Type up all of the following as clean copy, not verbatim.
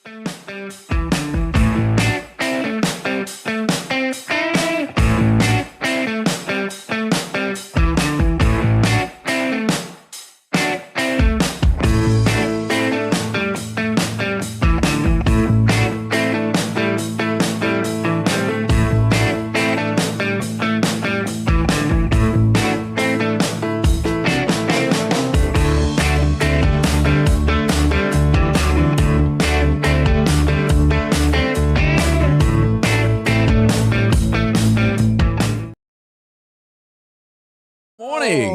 Morning.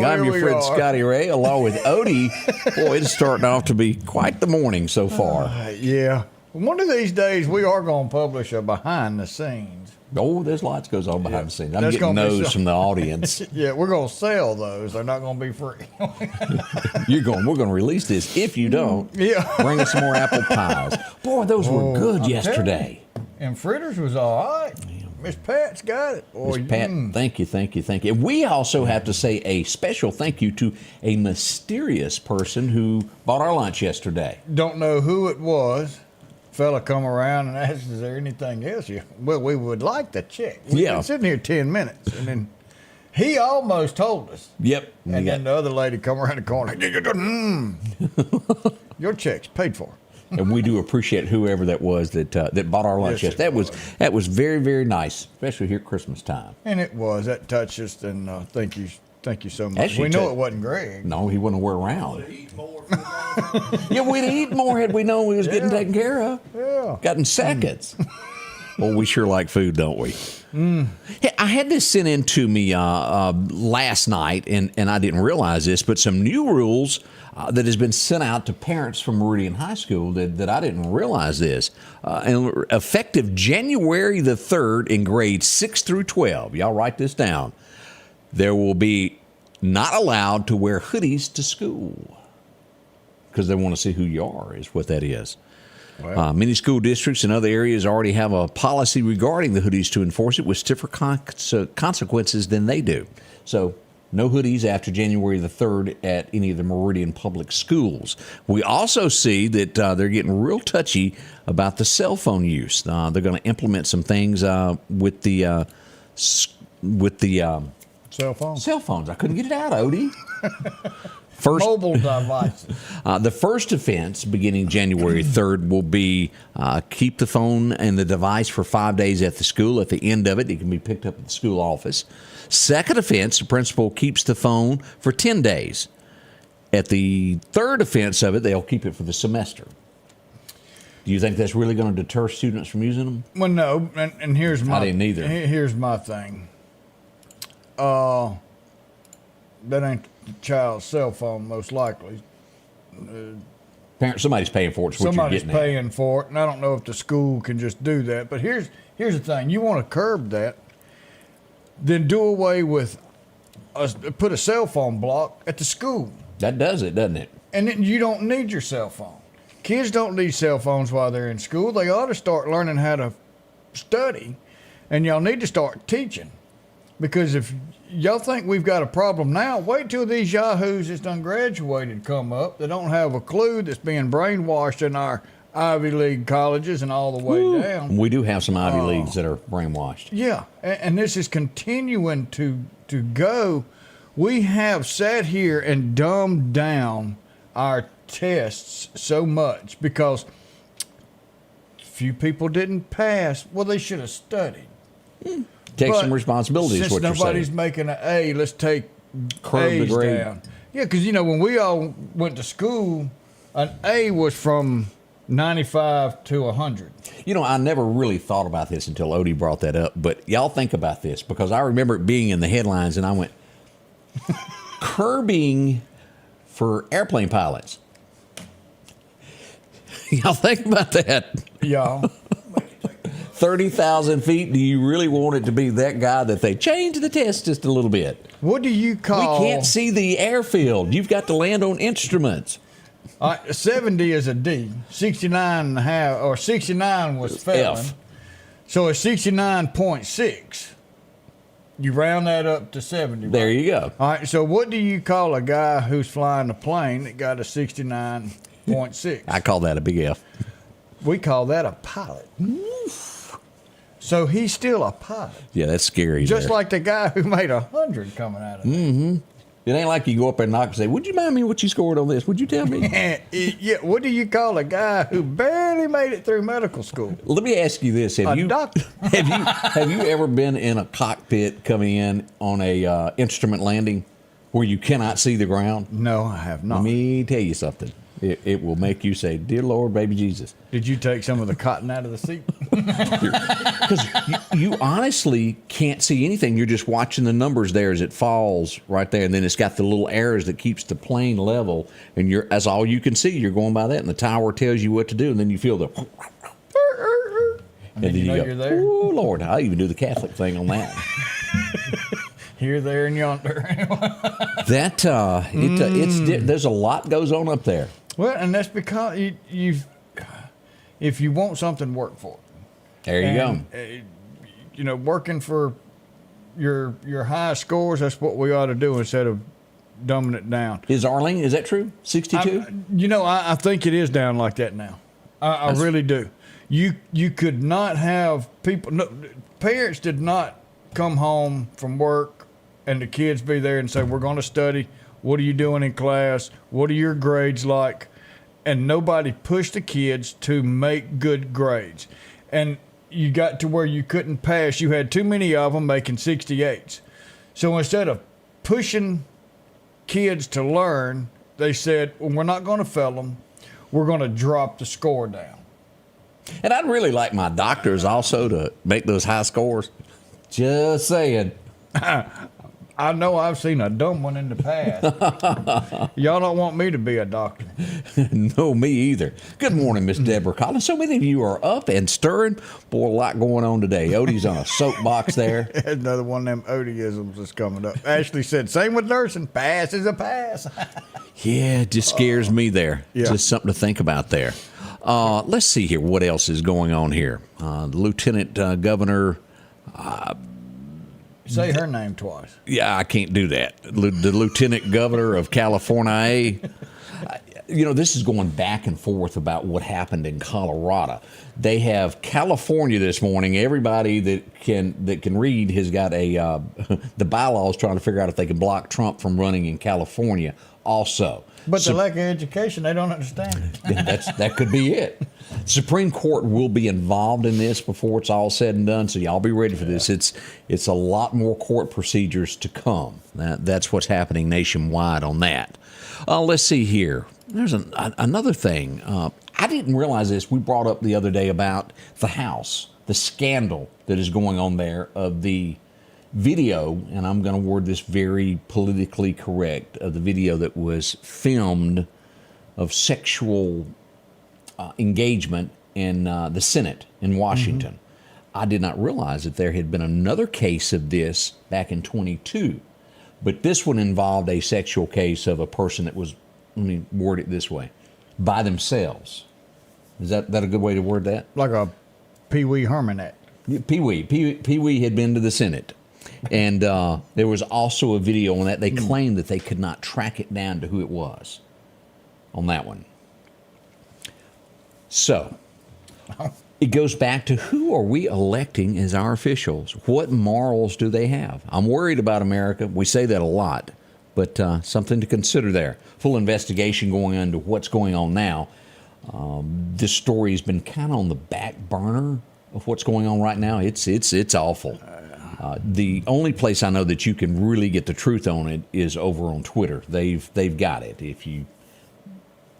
I'm your friend Scotty Ray, along with Odie. Boy, it's starting off to be quite the morning so far. Yeah. One of these days, we are going to publish a behind the scenes. Oh, there's lots goes on behind the scenes. I'm getting those from the audience. Yeah, we're going to sell those. They're not going to be free. We're going to release this. If you don't, bring us some more apple pies. Boy, those were good yesterday. And fritters was all right. Miss Pat's got it. Miss Pat, thank you. And we also have to say a special thank you to a mysterious person who bought our lunch yesterday. Don't know who it was. Fella come around and asked, is there anything else? Well, we would like to check. We've been sitting here 10 minutes. And then he almost told us. Yep. And then the other lady come around the corner. Your check's paid for. And we do appreciate whoever that was that bought our lunch. Yes, that was very, very nice, especially here at Christmas time. And it was. That touched us, and thank you so much. Actually, we know it wasn't Greg. No, he wouldn't wear around. We'd eat more had we known we was getting taken care of. Yeah. Got in seconds. Well, we sure like food, don't we? Hey, I had this sent in to me last night, and I didn't realize this, but some new rules that has been sent out to parents from Meridian High School that I didn't realize this. And effective January the 3rd in grades 6 through 12, y'all write this down, there will be not allowed to wear hoodies to school because they want to see who you are, is what that is. Wow. Many school districts and other areas already have a policy regarding the hoodies to enforce it with stiffer consequences than they do. So no hoodies after January the 3rd at any of the Meridian public schools. We also see that they're getting real touchy about the cell phone use. They're going to implement some things with the cell phones. Cell phones. I couldn't get it out, Odie. Mobile devices. The first offense, beginning January 3rd, will be keep the phone and the device for 5 days at the school. At the end of it, it can be picked up at the school office. Second offense, the principal keeps the phone for 10 days. At the third offense of it, they'll keep it for the semester. Do you think that's really going to deter students from using them? Well, no, and here's my... I didn't either. Here's my thing. That ain't the child's cell phone, most likely. Somebody's paying for it. Somebody's paying for it, and I don't know if the school can just do that. But here's the thing: you want to curb that, then do away with, put a cell phone block at the school. That does it, doesn't it? And then you don't need your cell phone. Kids don't need cell phones while they're in school. They ought to start learning how to study, and y'all need to start teaching. Because if y'all think we've got a problem now, wait till these yahoos that's done graduated come up that don't have a clue, that's being brainwashed in our Ivy League colleges and all the way down. We do have some Ivy Leagues that are brainwashed. Yeah, and this is continuing to go. We have sat here and dumbed down our tests so much because few people didn't pass. Well, they should have studied. Take some responsibility, is what you're saying. Since nobody's making an A, let's take A's down. Yeah, because, when we all went to school, an A was from 95 to 100. I never really thought about this until Odie brought that up, but y'all think about this, because I remember it being in the headlines, and I went, curbing for airplane pilots. Y'all think about that. Yeah. 30,000 feet, do you really want it to be that guy that they change the test just a little bit? What do you call... We can't see the airfield. You've got to land on instruments. 70 is a D. 69 and a half, or 69 was felon. F. So it's 69.6. You round that up to 70. Right? There you go. All right, so what do you call a guy who's flying a plane that got a 69.6? I call that a big F. We call that a pilot. So he's still a pilot. Yeah, that's scary. Just there. like the guy who made 100 coming out of it. Mm-hmm. It ain't like you go up there and knock and say, would you mind me what you scored on this? Would you tell me? Yeah, what do you call a guy who barely made it through medical school? Let me ask you this. Doctor. Have you ever been in a cockpit coming in on a instrument landing where you cannot see the ground? No, I have not. Let me tell you something. It will make you say, dear Lord, baby Jesus. Did you take some of the cotton out of the seat? Because you honestly can't see anything. You're just watching the numbers there as it falls right there. And then it's got the little arrows that keeps the plane level. And that's all you can see. You're going by that. And the tower tells you what to do. And then you feel the... And then you know you're there. Oh, Lord. I even do the Catholic thing on that. Here, there, and yonder. There's a lot goes on up there. Well, and that's because if you want something, work for it. There you go. Working for your high scores, that's what we ought to do instead of dumbing it down. Is that true? 62? I think it is down like that now. I really do. You could not have people. No, parents did not come home from work and the kids be there and say, we're going to study. What are you doing in class? What are your grades like? And nobody pushed the kids to make good grades. And you got to where you couldn't pass. You had too many of them making 68s. So instead of pushing kids to learn, they said, well, we're not going to fail them. We're going to drop the score down. And I'd really like my doctors also to make those high scores. Just saying. I know I've seen a dumb one in the past. Y'all don't want me to be a doctor. No, me either. Good morning, Miss Deborah Collins. So many of you are up and stirring. Boy, a lot going on today. Odie's on a soapbox there. Another one of them Odieisms that's coming up. Ashley said, same with nursing. Pass is a pass. Yeah, it just scares me there. Yeah. Just something to think about there. Let's see here. What else is going on here? The Lieutenant Governor... Say her name twice. Yeah, I can't do that. The Lieutenant Governor of California. This is going back and forth about what happened in Colorado. They have California this morning. Everybody that can read has got the bylaws trying to figure out if they can block Trump from running in California also. But the lack of education, they don't understand it. That could be it. Supreme Court will be involved in this before it's all said and done, so y'all be ready for this. It's a lot more court procedures to come. That's what's happening nationwide on that. Let's see here. There's another thing. I didn't realize this. We brought up the other day about the House, the scandal that is going on there of the video, and I'm going to word this very politically correct, of the video that was filmed of sexual engagement in the Senate in Washington. Mm-hmm. I did not realize that there had been another case of this back in 22, but this one involved a sexual case of a person that was, let me word it this way, by themselves. Is that a good way to word that? Like a Pee Wee Herman act. Pee Wee had been to the Senate. And there was also a video on that. They claimed that they could not track it down to who it was on that one. So it goes back to, who are we electing as our officials? What morals do they have? I'm worried about America. We say that a lot, but something to consider there. Full investigation going into what's going on now. This story has been kind of on the back burner of what's going on right now. It's awful. The only place I know that you can really get the truth on it is over on Twitter. They've got it. If you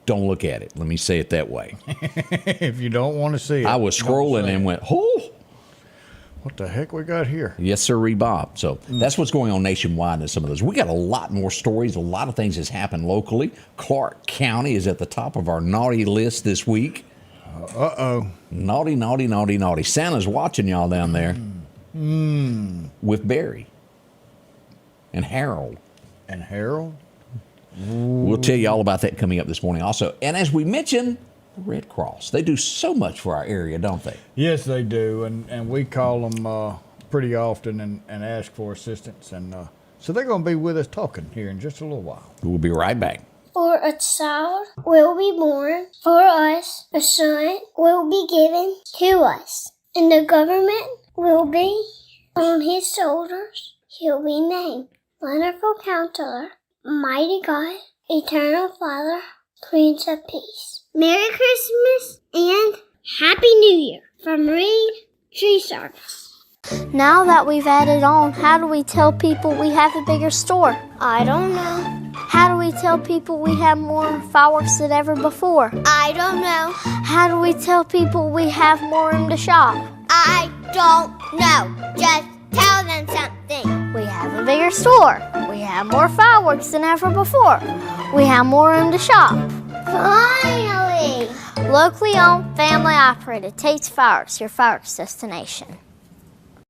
don't look at it, let me say it that way. If you don't want to see it. I was scrolling and went, oh, what the heck we got here? Yes, sir, Bob. So that's what's going on nationwide in some of those. We got a lot more stories. A lot of things has happened locally. Clarke County is at the top of our naughty list this week. Uh-oh. Naughty, naughty, naughty, naughty. Santa's watching y'all down there. With Barry and Harold. And Harold? We'll tell you all about that coming up this morning also. And as we mentioned, the Red Cross. They do so much for our area, don't they? Yes, they do. And we call them pretty often and ask for assistance. And so they're going to be with us talking here in just a little while. We'll be right back. For a child will be born for us, a son will be given to us, and the government will be on his shoulders. He'll be named Wonderful Counselor, Mighty God, Eternal Father, Prince of Peace. Merry Christmas and Happy New Year from Reed Tree Service. Now that we've added on, how do we tell people we have a bigger store? I don't know. How do we tell people we have more fireworks than ever before? I don't know. How do we tell people we have more room to shop? I don't know. Just tell them something. We have a bigger store. We have more fireworks than ever before. We have more room to shop. Finally! Locally owned, family operated Tate's Fireworks, your fireworks destination.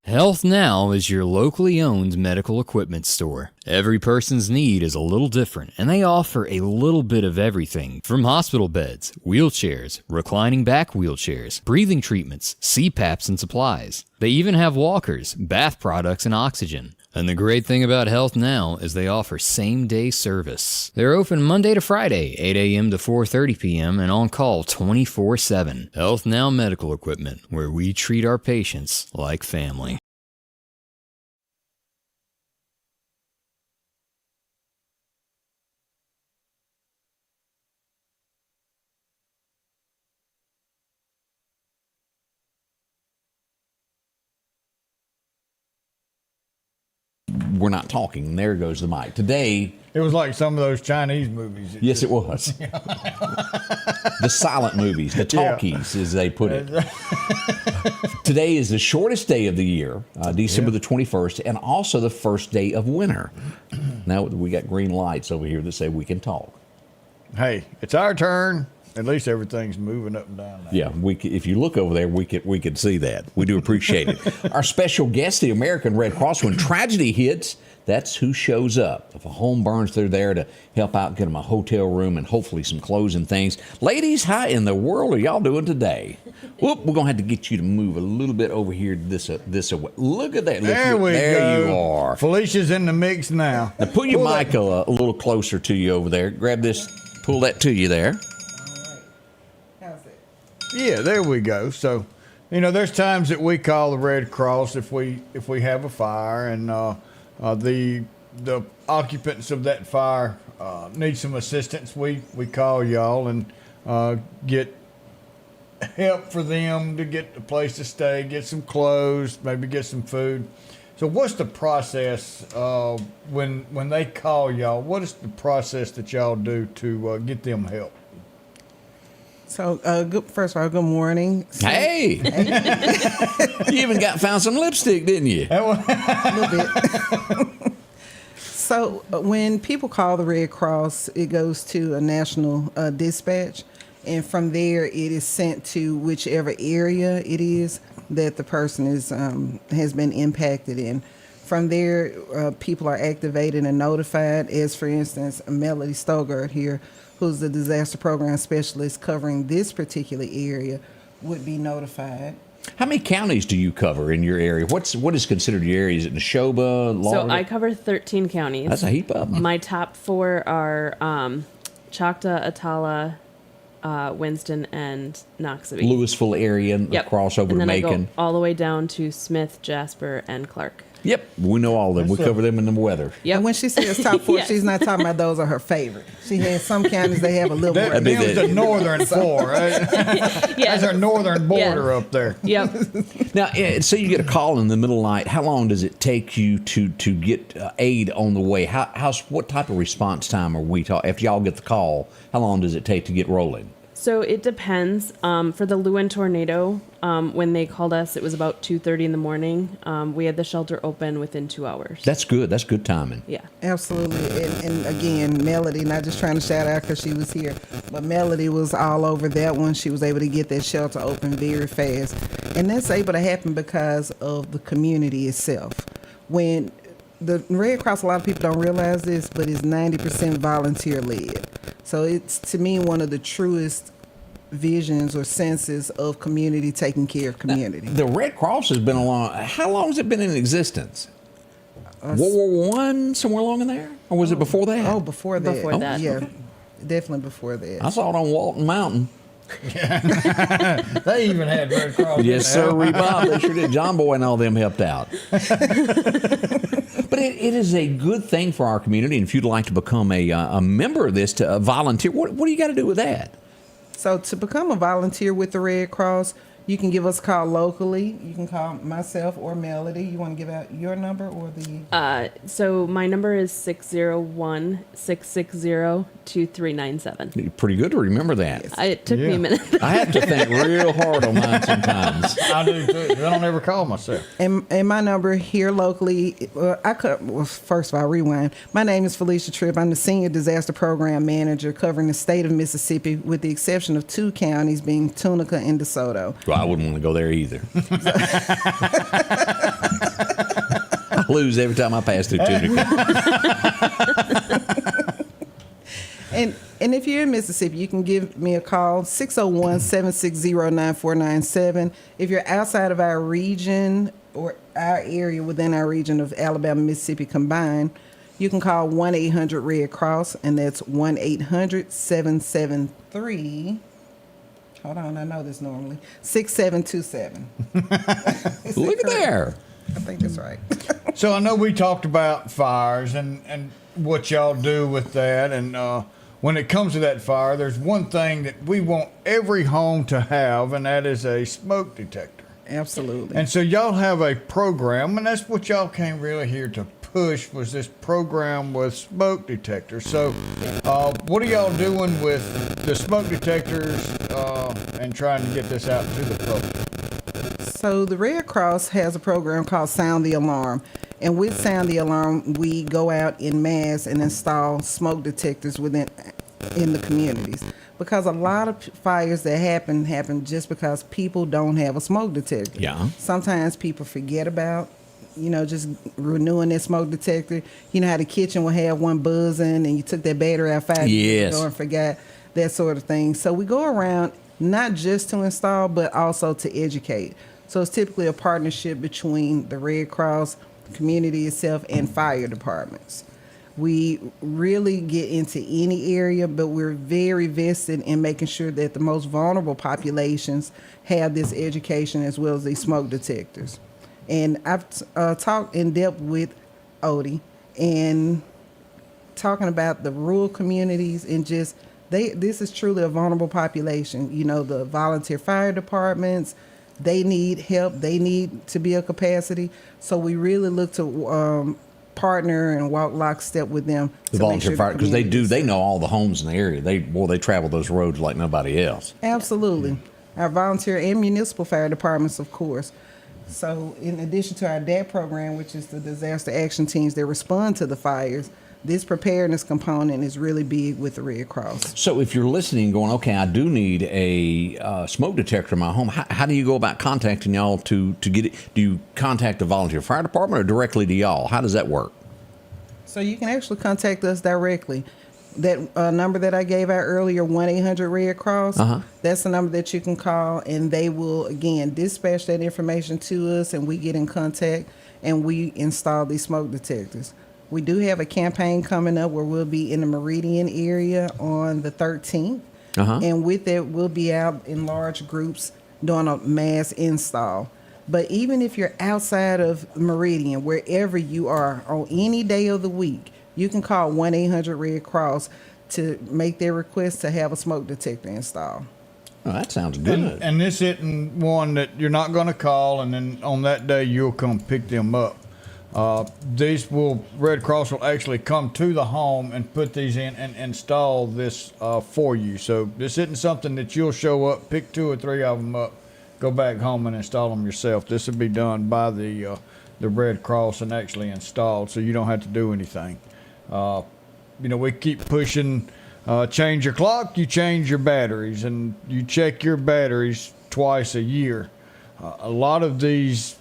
Health Now is your locally owned medical equipment store. Every person's need is a little different, and they offer a little bit of everything from hospital beds, wheelchairs, reclining back wheelchairs, breathing treatments, CPAPs and supplies. They even have walkers, bath products, and oxygen. And the great thing about Health Now is they offer same-day service. They're open Monday to Friday, 8 a.m. to 4:30 p.m. and on call 24/7. Health Now Medical Equipment, where we treat our patients like family. We're not talking. There goes the mic. Today, It was like some of those Chinese movies. yes, it was. The silent movies, the talkies, as they put it. Today is the shortest day of the year, December the 21st, and also the first day of winter. Now we got green lights over here that say we can talk. Hey, it's our turn. At least everything's moving up and down now. Yeah, if you look over there, we could see that. We do appreciate it. Our special guest, the American Red Cross. When tragedy hits, that's who shows up. If a home burns, they're there to help out, get them a hotel room and hopefully some clothes and things. Ladies, how in the world are y'all doing today? Whoop, we're going to have to get you to move a little bit over here this away. Look at that. There we go. There you are. Felicia's in the mix now. Now put your mic a little closer to you over there. Grab this, pull that to you there. Yeah, there we go. So, there's times that we call the Red Cross if we have a fire and the occupants of that fire need some assistance. We call y'all and get help for them to get a place to stay, get some clothes, maybe get some food. So, what's the process when they call y'all? What is the process that y'all do to get them help? So, first of all, good morning. Hey! You even found some lipstick, didn't you? A little bit. So, when people call the Red Cross, it goes to a national dispatch, and from there, it is sent to whichever area it is that the person has been impacted in. From there, people are activated and notified, as for instance, Melody Stogart here, who's the disaster program specialist covering this particular area, would be notified. How many counties do you cover in your area? What is considered your area? Is it Neshoba, Laurel? So I cover 13 counties. That's a heap of them. My top four are Choctaw, Atala, Winston, and Noxubee. Louisville area, across over and to then I Macon. go all the way down to Smith, Jasper, and Clarke. Yep, we know all of them. We cover them in the weather. Yep. And when she says top four, Yes. she's not talking about those are her favorite. She has some counties they have a little more. That'd be Them's the northern four, right? Yes. That's our northern border up there. Yep. Now, say you get a call in the middle of the night. How long does it take you to get aid on the way? What type of response time are we talking? After y'all get the call, how long does it take to get rolling? So it depends. For the Lewin tornado, when they called us, it was about 2:30 in the morning. We had the shelter open within 2 hours. That's good. That's good timing. Yeah. Absolutely. And again, Melody, not just trying to shout out because she was here, but Melody was all over that one. She was able to get that shelter open very fast. And that's able to happen because of the community itself. When the Red Cross, a lot of people don't realize this, but it's 90% volunteer led. So it's, to me, one of the truest visions or senses of community taking care of community. The Red Cross has been along. How long has it been in existence? World War I, somewhere along in there, or was it before that? Oh, before that. Before that. Yeah. definitely before that. I saw it on Walton Mountain. They even had Red Cross. Yes, sir, Bob. They sure did. John Boy and all them helped out. But it is a good thing for our community. And if you'd like to become a member of this, to volunteer, what do you got to do with that? So to become a volunteer with the Red Cross, you can give us a call locally. You can call myself or Melody. You want to give out your number or the... So my number is 601-660-2397. You're pretty good to remember that. It took me a minute. I have to think real hard on mine sometimes. I do too. I don't ever call myself. And my number here locally, first of all, rewind. My name is Felicia Tripp. I'm the Senior Disaster Program Manager covering the state of Mississippi with the exception of 2 counties being Tunica and DeSoto. Well, I wouldn't want to go there either. I lose every time I pass through Tunica. And if you're in Mississippi, you can give me a call, 601-760-9497. If you're outside of our region or our area within our region of Alabama, Mississippi combined, you can call 1-800-RED-CROSS, and that's 1-800-773. Hold on, I know this normally. 6727. Look at there. I think that's right. So I know we talked about fires and what y'all do with that. And when it comes to that fire, there's one thing that we want every home to have, and that is a smoke detector. Absolutely. And so y'all have a program, and that's what y'all came really here to push, was this program with smoke detectors. So what are y'all doing with the smoke detectors and trying to get this out to the public? So the Red Cross has a program called Sound the Alarm. And with Sound the Alarm, we go out in mass and install smoke detectors in the communities. Because a lot of fires that happen just because people don't have a smoke detector. Yeah. Sometimes people forget about, just renewing that smoke detector. You know how the kitchen will have one buzzing and you took that battery out 5 years ago and forgot, that sort of thing. So we go around not just to install, but also to educate. So it's typically a partnership between the Red Cross, the community itself, and fire departments. We really get into any area, but we're very vested in making sure that the most vulnerable populations have this education as well as these smoke detectors. And I've talked in depth with Odie and talking about the rural communities and just this is truly a vulnerable population. The volunteer fire departments, they need help. They need to be a capacity. So we really look to partner and walk lockstep with them. The volunteer fire, because they know all the homes in the area. They travel those roads like nobody else. Absolutely. Our volunteer and municipal fire departments, of course. So in addition to our DAT program, which is the disaster action teams that respond to the fires, this preparedness component is really big with the Red Cross. So if you're listening and going, okay, I do need a smoke detector in my home, how do you go about contacting y'all to get it? Do you contact the volunteer fire department or directly to y'all? How does that work? So you can actually contact us directly. That number that I gave out earlier, 1-800-RED-CROSS, that's the number that you can call, and they will, again, dispatch that information to us, and we get in contact, and we install these smoke detectors. We do have a campaign coming up where we'll be in the Meridian area on the 13th, and with that, we'll be out in large groups doing a mass install. But even if you're outside of Meridian, wherever you are, on any day of the week, you can call 1-800-RED-CROSS to make their request to have a smoke detector installed. Oh, that sounds good. And this isn't one that you're not going to call, and then on that day you'll come pick them up. Red Cross will actually come to the home and put these in and install this for you. So this isn't something that you'll show up, pick 2 or 3 of them up, go back home and install them yourself. This will be done by the Red Cross and actually installed, so you don't have to do anything. We keep pushing, change your clock, you change your batteries, and you check your batteries twice a year. A lot of these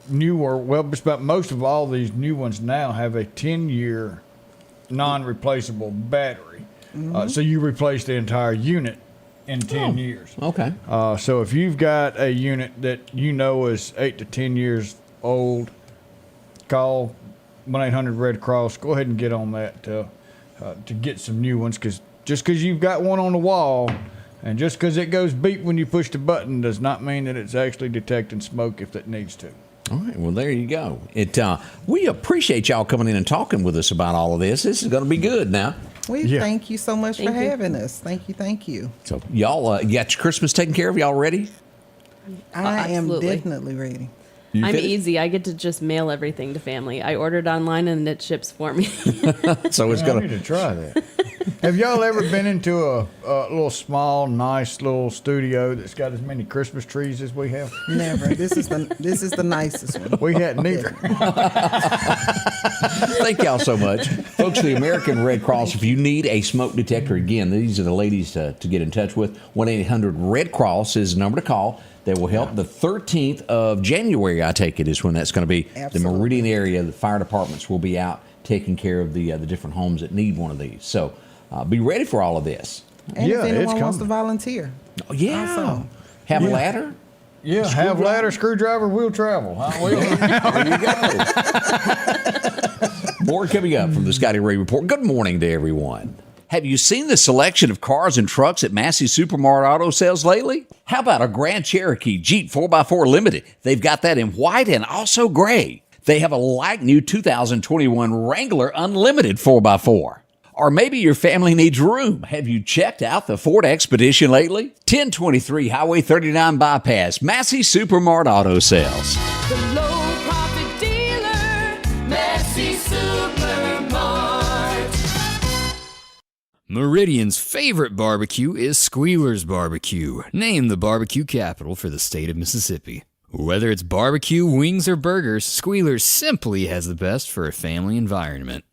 most of all these new ones now have a 10-year non-replaceable battery. So you replace the entire unit in 10 years. Okay. So if you've got a unit that is 8 to 10 years old, call 1-800-RED-CROSS. Go ahead and get on that to get some new ones, because just because you've got one on the wall and just because it goes beep when you push the button does not mean that it's actually detecting smoke if it needs to. All right, well, there you go. We appreciate y'all coming in and talking with us about all of this. This is going to be good now. We thank you so much for having us. Thank you. So, y'all, you got your Christmas taken care of? Y'all ready? I am Absolutely. definitely ready. You I'm finished? easy. I get to just mail everything to family. I ordered online and it ships for me. So it's I going need to try that. Have y'all ever been into a little small, nice little studio that's got as many Christmas trees as we have? Never. This is the nicest one. We hadn't either. Thank y'all so much. Folks, the American Red Cross, if you need a smoke detector, again, these are the ladies to get in touch with. 1-800-RED-CROSS is the number to call. That will help. The 13th of January, I take it, is when that's going to be. Absolutely. The Meridian area, the fire departments will be out taking care of the different homes that need one of these. So be ready for all of this. And Yeah, if anyone it's wants to coming. volunteer. Oh, yeah. Also. Have a ladder? Yeah, have ladder, screwdriver, will travel. There you go. More coming up from the Scotty Ray Report. Good morning to everyone. Have you seen the selection of cars and trucks at Massey Supermart Auto Sales lately? How about a Grand Cherokee Jeep 4x4 Limited? They've got that in white and also gray. They have a like new 2021 Wrangler Unlimited 4x4. Or maybe your family needs room. Have you checked out the Ford Expedition lately? 1023 Highway 39 Bypass, Massey Supermart Auto Sales. The low profit dealer, Massey Supermart. Meridian's favorite barbecue is Squealer's Barbecue, named the barbecue capital for the state of Mississippi. Whether it's barbecue, wings, or burgers, Squealer's simply has the best for a family environment.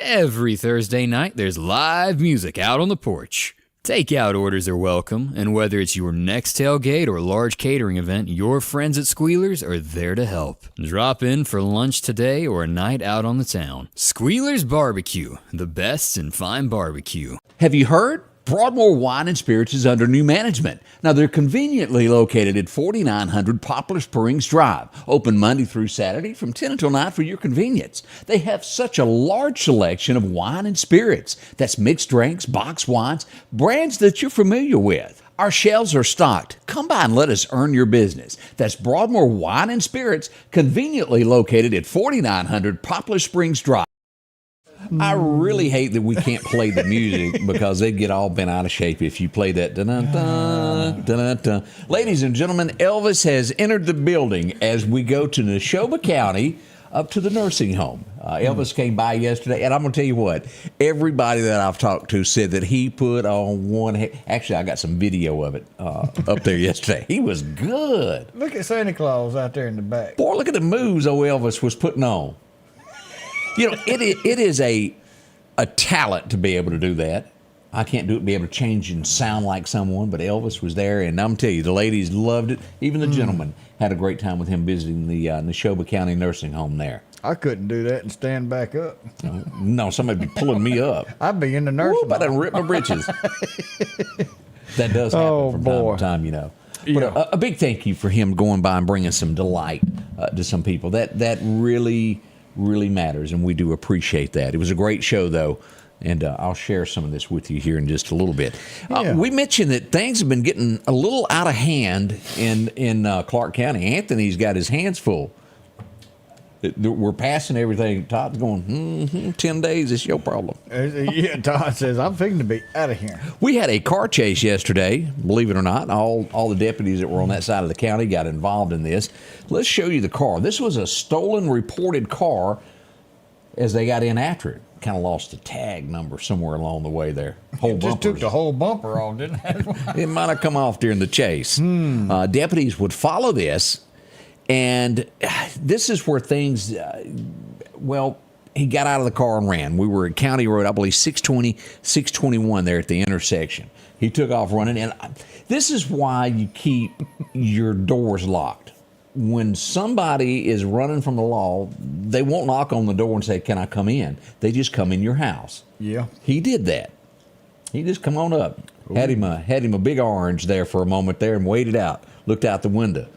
Every Thursday night, there's live music out on the porch. Takeout orders are welcome, and whether it's your next tailgate or large catering event, your friends at Squealer's are there to help. Drop in for lunch today or a night out on the town. Squealer's Barbecue, the best in fine barbecue. Have you heard? Broadmoor Wine and Spirits is under new management. Now, they're conveniently located at 4900 Poplar Springs Drive, open Monday through Saturday from 10 until 9 for your convenience. They have such a large selection of wine and spirits. That's mixed drinks, boxed wines, brands that you're familiar with. Our shelves are stocked. Come by and let us earn your business. That's Broadmoor Wine and Spirits, conveniently located at 4900 Poplar Springs Drive. I really hate that we can't play the music because they'd get all bent out of shape if you play that. Dun-dun-dun, dun-dun-dun. Ladies and gentlemen, Elvis has entered the building as we go to Neshoba County up to the nursing home. Elvis came by yesterday, and I'm going to tell you what, everybody that I've talked to said that he put on one head. Actually, I got some video of it up there yesterday. He was good. Look at Santa Claus out there in the back. Boy, look at the moves old Elvis was putting on. You know, it is a talent to be able to do that. I can't be able to change and sound like someone, but Elvis was there, and I'm telling you, the ladies loved it. Even the gentlemen had a great time with him visiting the Neshoba County Nursing Home there. I couldn't do that and stand back up. No, somebody'd be pulling me up. I'd be in the nursing Whoop, I done home. ripped my britches. That does happen from time to time, you know. But a big thank you for him going by and bringing some delight to some people. That really matters, and we do appreciate that. It was a great show, though, and I'll share some of this with you here in just a little bit. We mentioned that things have been getting a little out of hand in Clarke County. Anthony's got his hands full. We're passing everything. Todd's going, 10 days, it's your problem. Yeah, Todd says, I'm fixing to be out of here. We had a car chase yesterday, believe it or not. All the deputies that were on that side of the county got involved in this. Let's show you the car. This was a stolen reported car as they got in after it. Kind of lost a tag number somewhere along the way there. Just took the whole bumper off, didn't it? It might have come off during the chase. Deputies would follow this, and this is where things, he got out of the car and ran. We were at County Road, I believe 620, 621 there at the intersection. He took off running, and this is why you keep your doors locked. When somebody is running from the law, they won't knock on the door and say, "Can I come in?" They just come in your house. Yeah. He did that. He just come on up. Had him a big orange there for a moment there and waited out. Looked out the window.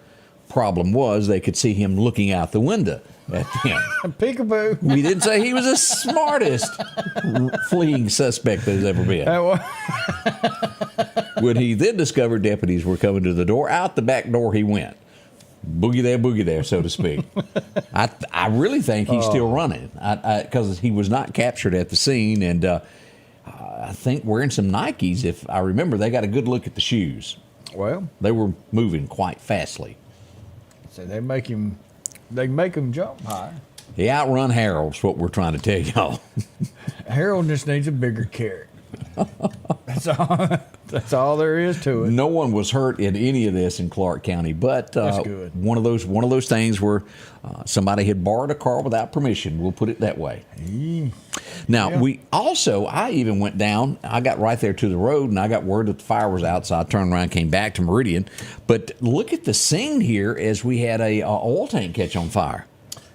Problem was they could see him looking out the window at them. Peekaboo. We didn't say he was the smartest fleeing suspect there's ever been. When he then discovered deputies were coming to the door, out the back door he went. Boogie there, so to speak. I really think he's still running because he was not captured at the scene, and I think wearing some Nikes. If I remember, they got a good look at the shoes. Well, They were moving quite fastly. so they make him jump higher. He outrun Harold's what we're trying to tell y'all. Harold just needs a bigger carrot. That's all. That's all there is to it. No one was hurt in any of this in Clarke County, but That's good. one of those things where somebody had borrowed a car without permission. We'll put it that way. Now I even went down. I got right there to the road, and I got word that the fire was out, so I turned around, came back to Meridian. But look at the scene here as we had a oil tank catch on fire.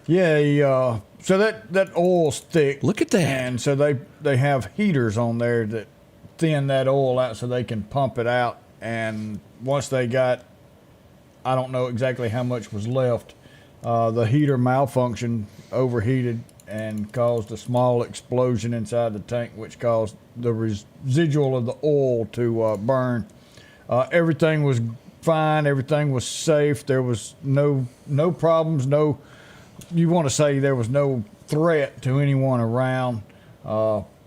Yeah. So that oil's thick. Look at that. And so they have heaters on there that thin that oil out so they can pump it out. And once they got, I don't know exactly how much was left, the heater malfunctioned, overheated, and caused a small explosion inside the tank, which caused the residual of the oil to burn. Everything was fine. Everything was safe. There was no problems. You want to say there was no threat to anyone around.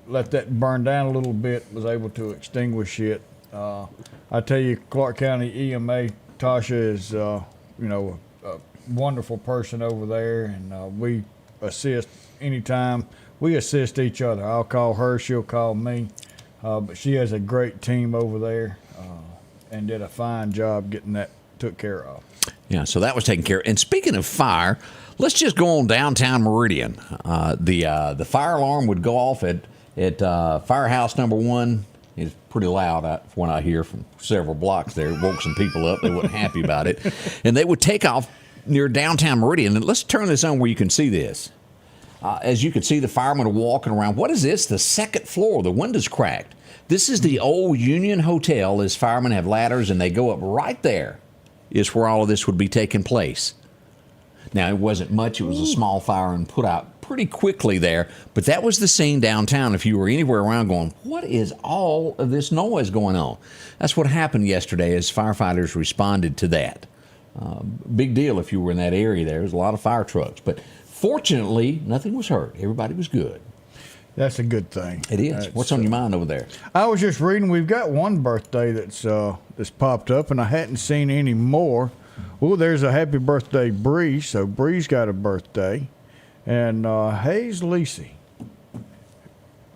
Let that burn down a little bit, was able to extinguish it. I tell you, Clarke County EMA, Tasha is, a wonderful person over there, and we assist anytime. We assist each other. I'll call her, she'll call me. But she has a great team over there and did a fine job getting that took care of. Yeah, so that was taken care of. And speaking of fire, let's just go on Downtown Meridian. The fire alarm would go off at firehouse number 1. It's pretty loud when I hear from several blocks there. It woke some people up. They weren't happy about it. And they would take off near Downtown Meridian. And let's turn this on where you can see this. As you can see, the firemen are walking around. What is this? The second floor. The window's cracked. This is the old Union Hotel. As firemen have ladders, and they go up right there is where all of this would be taking place. Now, it wasn't much. It was a small fire and put out pretty quickly there. But that was the scene downtown. If you were anywhere around going, what is all of this noise going on? That's what happened yesterday as firefighters responded to that. Big deal if you were in that area there. There's a lot of fire trucks. But fortunately, nothing was hurt. Everybody was good. That's a good thing. It is. What's on your mind over there? I was just reading. We've got one birthday that's popped up, and I hadn't seen any more. Well, there's a happy birthday, Bree. So Bree's got a birthday, and Hayes Lacey,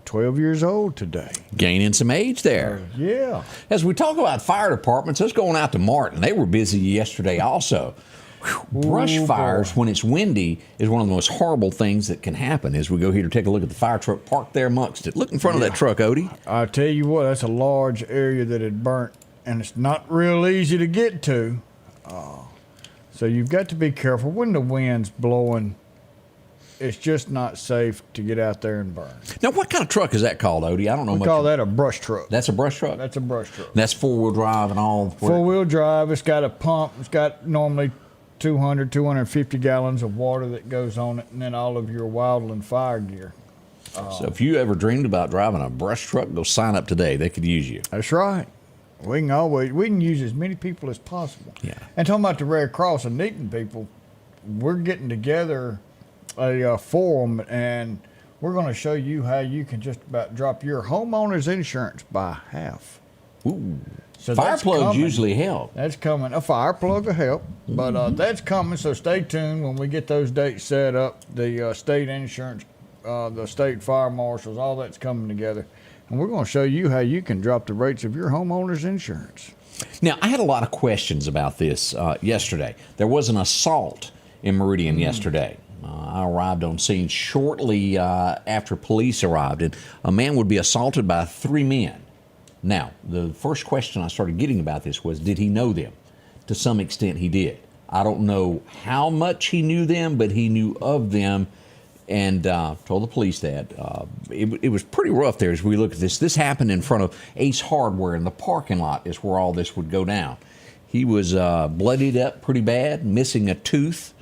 12 years old today. Gaining some age there. Yeah. As we talk about fire departments, let's go on out to Martin. They were busy yesterday also. Brush fires, when it's windy, is one of the most horrible things that can happen. As we go here to take a look at the fire truck parked there amongst it. Look in front of that truck, Odie. I tell you what, that's a large area that had burnt, and it's not real easy to get to. So you've got to be careful. When the wind's blowing, it's just not safe to get out there and burn. Now, what kind of truck is that called, Odie? I don't know We much. call that a brush truck. That's a brush truck? That's a brush truck. That's four-wheel drive and all? Four-wheel drive. It's got a pump. It's got normally 200, 250 gallons of water that goes on it, and then all of your wildland fire gear. So if you ever dreamed about driving a brush truck, go sign up today. They could use you. That's right. We can use as many people as possible. Yeah. And talking about the Red Cross and needing people, we're getting together a forum, and we're going to show you how you can just about drop your homeowner's insurance by half. Ooh. So Fire that's plugs coming. usually help. That's coming. A fire plug will help, but that's coming. So stay tuned when we get those dates set up. The state insurance, the state fire marshals, all that's coming together, and we're going to show you how you can drop the rates of your homeowner's insurance. Now, I had a lot of questions about this yesterday. There was an assault in Meridian yesterday. I arrived on scene shortly after police arrived, and a man would be assaulted by 3 men. Now, the first question I started getting about this was, did he know them? To some extent, he did. I don't know how much he knew them, but he knew of them and told the police that. It was pretty rough there as we look at this. This happened in front of Ace Hardware in the parking lot is where all this would go down. He was bloodied up pretty bad, missing a tooth.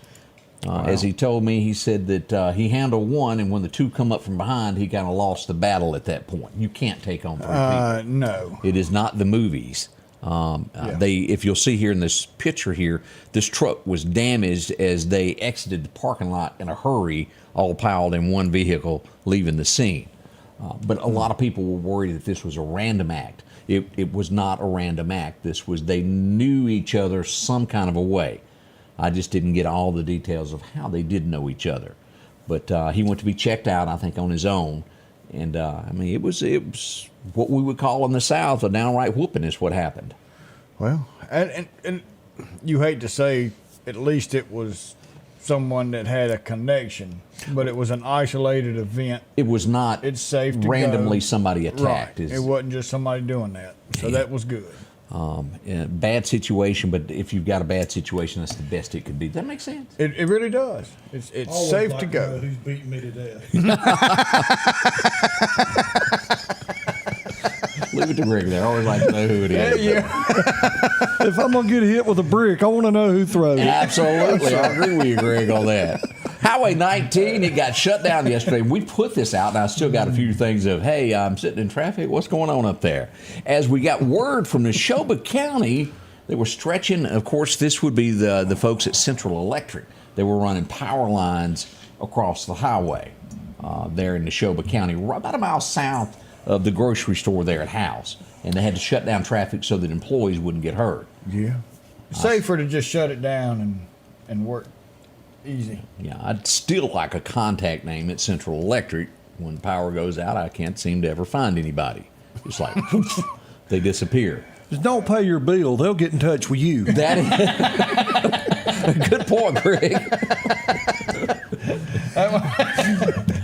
As he told me, he said that he handled one, and when the two come up from behind, he kind of lost the battle at that point. You can't take on 3 people. No. It is not the movies. If you'll see here in this picture here, this truck was damaged as they exited the parking lot in a hurry, all piled in one vehicle, leaving the scene. But a lot of people were worried that this was a random act. It was not a random act. They knew each other some kind of a way. I just didn't get all the details of how they did know each other. But he went to be checked out, I think, on his own. And, it was what we would call in the South a downright whooping is what happened. Well, and you hate to say, at least it was someone that had a connection, but it was an isolated event. It was not It's safe to randomly go. somebody attacked. Right. It wasn't just somebody doing that. So that was good. Bad situation, but if you've got a bad situation, that's the best it could be. Does that make sense? It really does. It's Always safe like to go. know who's beating me to death. Leave it to Greg there. I always like to know who it is. If I'm going to get hit with a brick, I want to know who throws it. Absolutely. I agree with you, Greg, on that. Highway 19, it got shut down yesterday. We put this out, and I still got a few things of, hey, I'm sitting in traffic. What's going on up there? As we got word from Neshoba County, they were stretching. Of course, this would be the folks at Central Electric. They were running power lines across the highway there in Neshoba County, right about a mile south of the grocery store there at House. And they had to shut down traffic so that employees wouldn't get hurt. Yeah. Safer to just shut it down and work easy. Yeah, I'd still like a contact name at Central Electric. When power goes out, I can't seem to ever find anybody. It's like, they disappear. Just don't pay your bill. They'll get in touch with you. That is good point, Greg.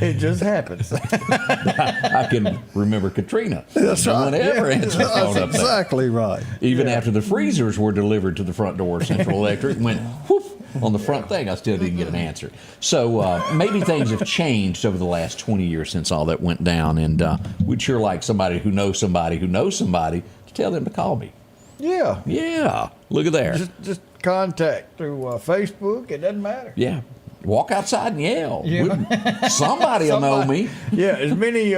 It just happens. I can remember Katrina. That's no right. one ever answered the phone That's up there. exactly right. Even after the freezers were delivered to the front door of Central Electric, went whoop on the front thing, I still didn't get an answer. So maybe things have changed over the last 20 years since all that went down, and we'd sure like somebody who knows somebody to tell them to call me. Yeah. Yeah, look at there. Just contact through Facebook. It doesn't matter. Yeah, walk outside and yell. Yeah. Somebody will know me. Yeah, as many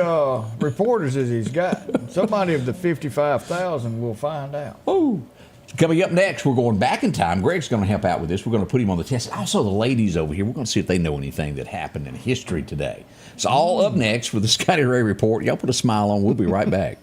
reporters as he's got. Somebody of the 55,000 will find out. Oh. Coming up next, we're going back in time. Greg's going to help out with this. We're going to put him on the test. Also, the ladies over here, we're going to see if they know anything that happened in history today. It's all up next with the Scotty Ray Report. Y'all put a smile on. We'll be right back.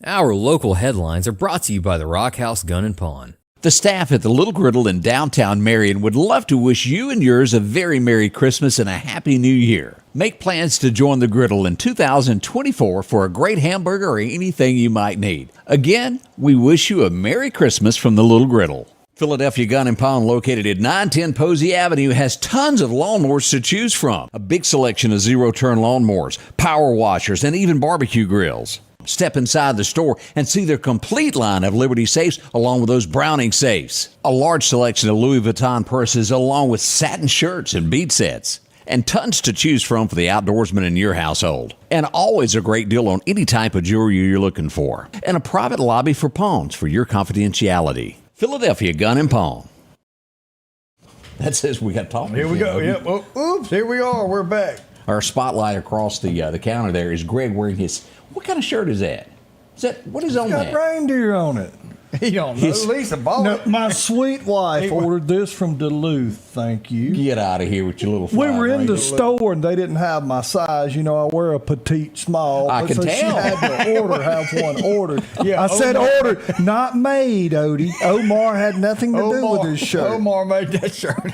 Our local headlines are brought to you by the Rock House Gun and Pawn. The staff at the Little Griddle in Downtown Meridian would love to wish you and yours a very Merry Christmas and a Happy New Year. Make plans to join the Griddle in 2024 for a great hamburger or anything you might need. Again, we wish you a Merry Christmas from the Little Griddle. Philadelphia Gun and Pawn, located at 910 Posey Avenue, has tons of lawnmowers to choose from. A big selection of zero-turn lawnmowers, power washers, and even barbecue grills. Step inside the store and see their complete line of Liberty safes along with those Browning safes. A large selection of Louis Vuitton purses along with satin shirts and bead sets. And tons to choose from for the outdoorsman in your household. And always a great deal on any type of jewelry you're looking for. And a private lobby for pawns for your confidentiality. Philadelphia Gun and Pawn. That says we got to talk. Here we go. Yep. Oh, oops, here we are. We're back. Our spotlight across the counter there is Greg wearing his, what kind of shirt is that? What is on Got that? reindeer on it. He don't know. Lisa bought No, it. my sweet wife ordered this from Duluth. Thank you. Get out of here with your little We fly were in the reindeer. store and they didn't have my size. You know, I wear a petite small. I can so tell. She had to have one ordered. Yeah, I said Omar. ordered, not made, Odie. Omar had nothing to do with his shirt. Omar made that shirt.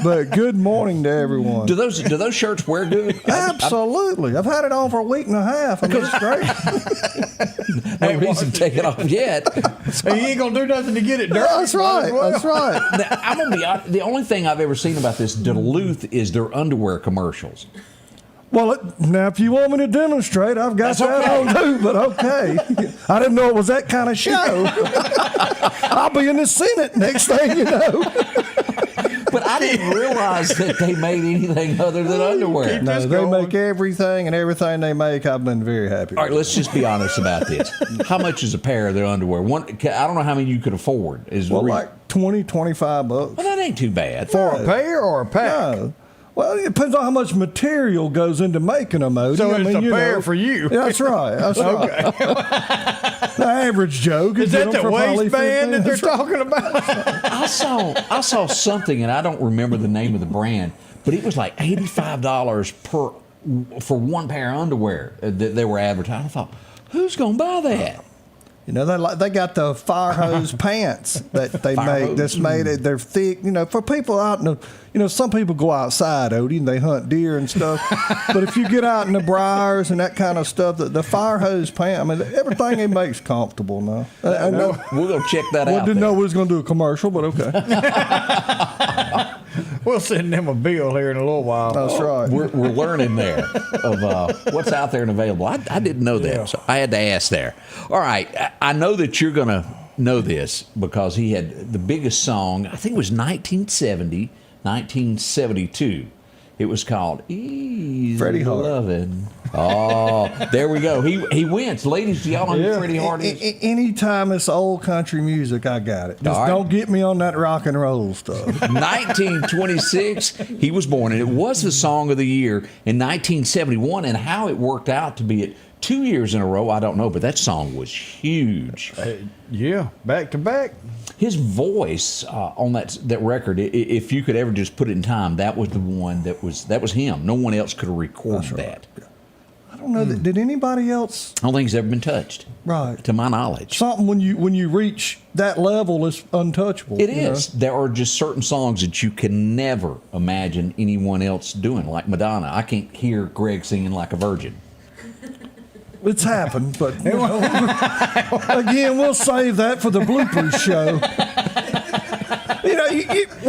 But good morning to everyone. Do those shirts wear good? Absolutely. I've had it on for a week and a half. I mean, it's great. No reason to take it off yet. He ain't gonna do nothing to get it dirty. That's right. That's right. Now, I'm gonna be honest, the only thing I've ever seen about this Duluth is their underwear commercials. Well, now if you want me to demonstrate, I've got That's that okay. on too, but okay. I didn't know it was that kind of show. I'll be in the Senate next thing you know. But But I didn't realize that they made anything other than underwear. No, they make everything, and everything they make, I've been very happy All right, with. let's just be honest about this. How much is a pair of their underwear? I don't know how many you could afford. Well, like 20, 25 bucks. Well, that ain't too bad. For a pair or a pack? No. Well, it depends on how much material goes into making them, Odie. So it's a pair for you. Yeah, that's right. That's right. The average Joe could Is get that them the for probably waistband that they're 15. talking about? I saw something, and I don't remember the name of the brand, but it was like $85 for one pair of underwear that they were advertising. I thought, who's gonna buy that? You know, they got the fire hose pants that they Fire make. hose? That's made. They're thick. You know, for people out in the. You know, some people go outside, Odie, and they hunt deer and stuff. But if you get out in the briars and that kind of stuff, the fire hose pant. I mean, everything they make's comfortable now. I know. We're gonna check that Well, out. didn't then. know we was going to do a commercial, but okay. We'll send them a bill here in a little while. That's right. We're learning there of what's out there and available. I didn't know that, so I had to ask there. All right, I know that you're going to know this because he had the biggest song, I think it was 1970, 1972. It was called Easy Freddie Hart. Lovin'. Oh, there we go. He wins. Ladies, do y'all know who Freddie Hart is? Anytime it's old country music, I got it. Just All right. don't get me on that rock and roll stuff. 1926, he was born, and it was the song of the year in 1971. And how it worked out to be it 2 years in a row, I don't know, but that song was huge. Yeah, back to back. His voice on that record, if you could ever just put it in time, that was the one that was him. No one else could have recorded that. I don't know. Did anybody else? I don't think it's ever been touched, Right. to my knowledge. Something when you reach that level is untouchable. It you know? is. There are just certain songs that you can never imagine anyone else doing, like Madonna. I can't hear Greg singing like a virgin. It's happened, but you know, again, we'll save that for the bloopers show. You know,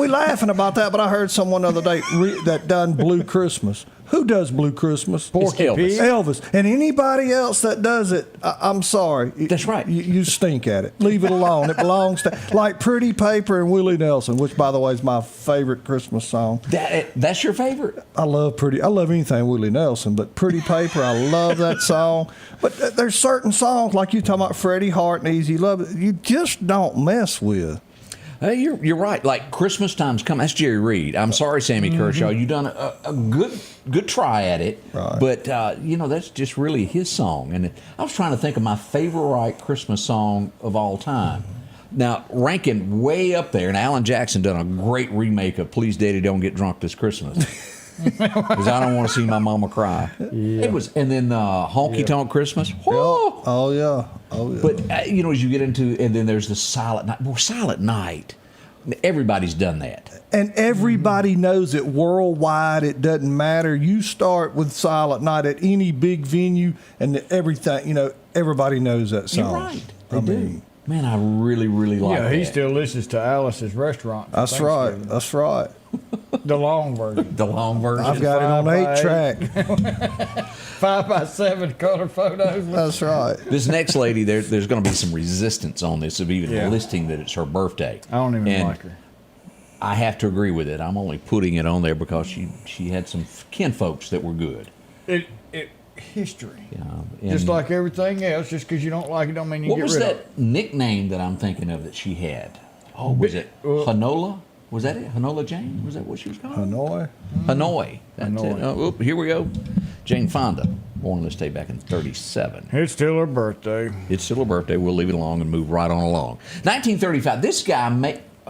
we laughing about that, but I heard someone the other day that done Blue Christmas. Who does Blue Christmas? Porky Elvis. Elvis. And anybody else that does it, I'm sorry. That's right. You stink at it. Leave it alone. It belongs to, like Pretty Paper and Willie Nelson, which, by the way, is my favorite Christmas song. That's your favorite? I love anything Willie Nelson, but Pretty Paper, I love that song. But there's certain songs, like you talking about Freddie Hart and Easy Love, you just don't mess with. Hey, you're right. Like Christmas time's coming. That's Jerry Reed. I'm sorry, Sammy Kershaw. You done a good try at it, Right. but that's just really his song. And I was trying to think of my favorite Christmas song of all time. Now, ranking way up there, and Alan Jackson done a great remake of "Please Daddy Don't Get Drunk This Christmas." Because I don't want to see my mama cry. It was, and then Honky Tonk Christmas. Whoa! Oh yeah. But as you get into, and then there's the Silent Night. Well, Silent Night. Everybody's done that. And everybody knows it worldwide. It doesn't matter. You start with Silent Night at any big venue, and everything. Everybody knows that song. You're right. They do. Man, I really, really like that. Yeah, he still listens to Alice's Restaurant. for That's right. Thanksgiving. That's right. The long version. The long version. I've got it on 8-track. 5x7 color photos. That's right. This next lady, there's going to be some resistance on this of even listing that it's her birthday. I don't even And like her. I have to agree with it. I'm only putting it on there because she had some kinfolks that were good. History. And Just like everything else, just because you don't like it don't mean you what get was rid of that it. nickname that I'm thinking of that she had? Oh, was it Hanola? Was that it? Hanola Jane? Was that what she was called? Hanoi. Hanoi. That's Hanoi. it. Oh, here we go. Jane Fonda, born this day back in 1937. It's still her birthday. It's still her birthday. We'll leave it alone and move right on along. 1935. This guy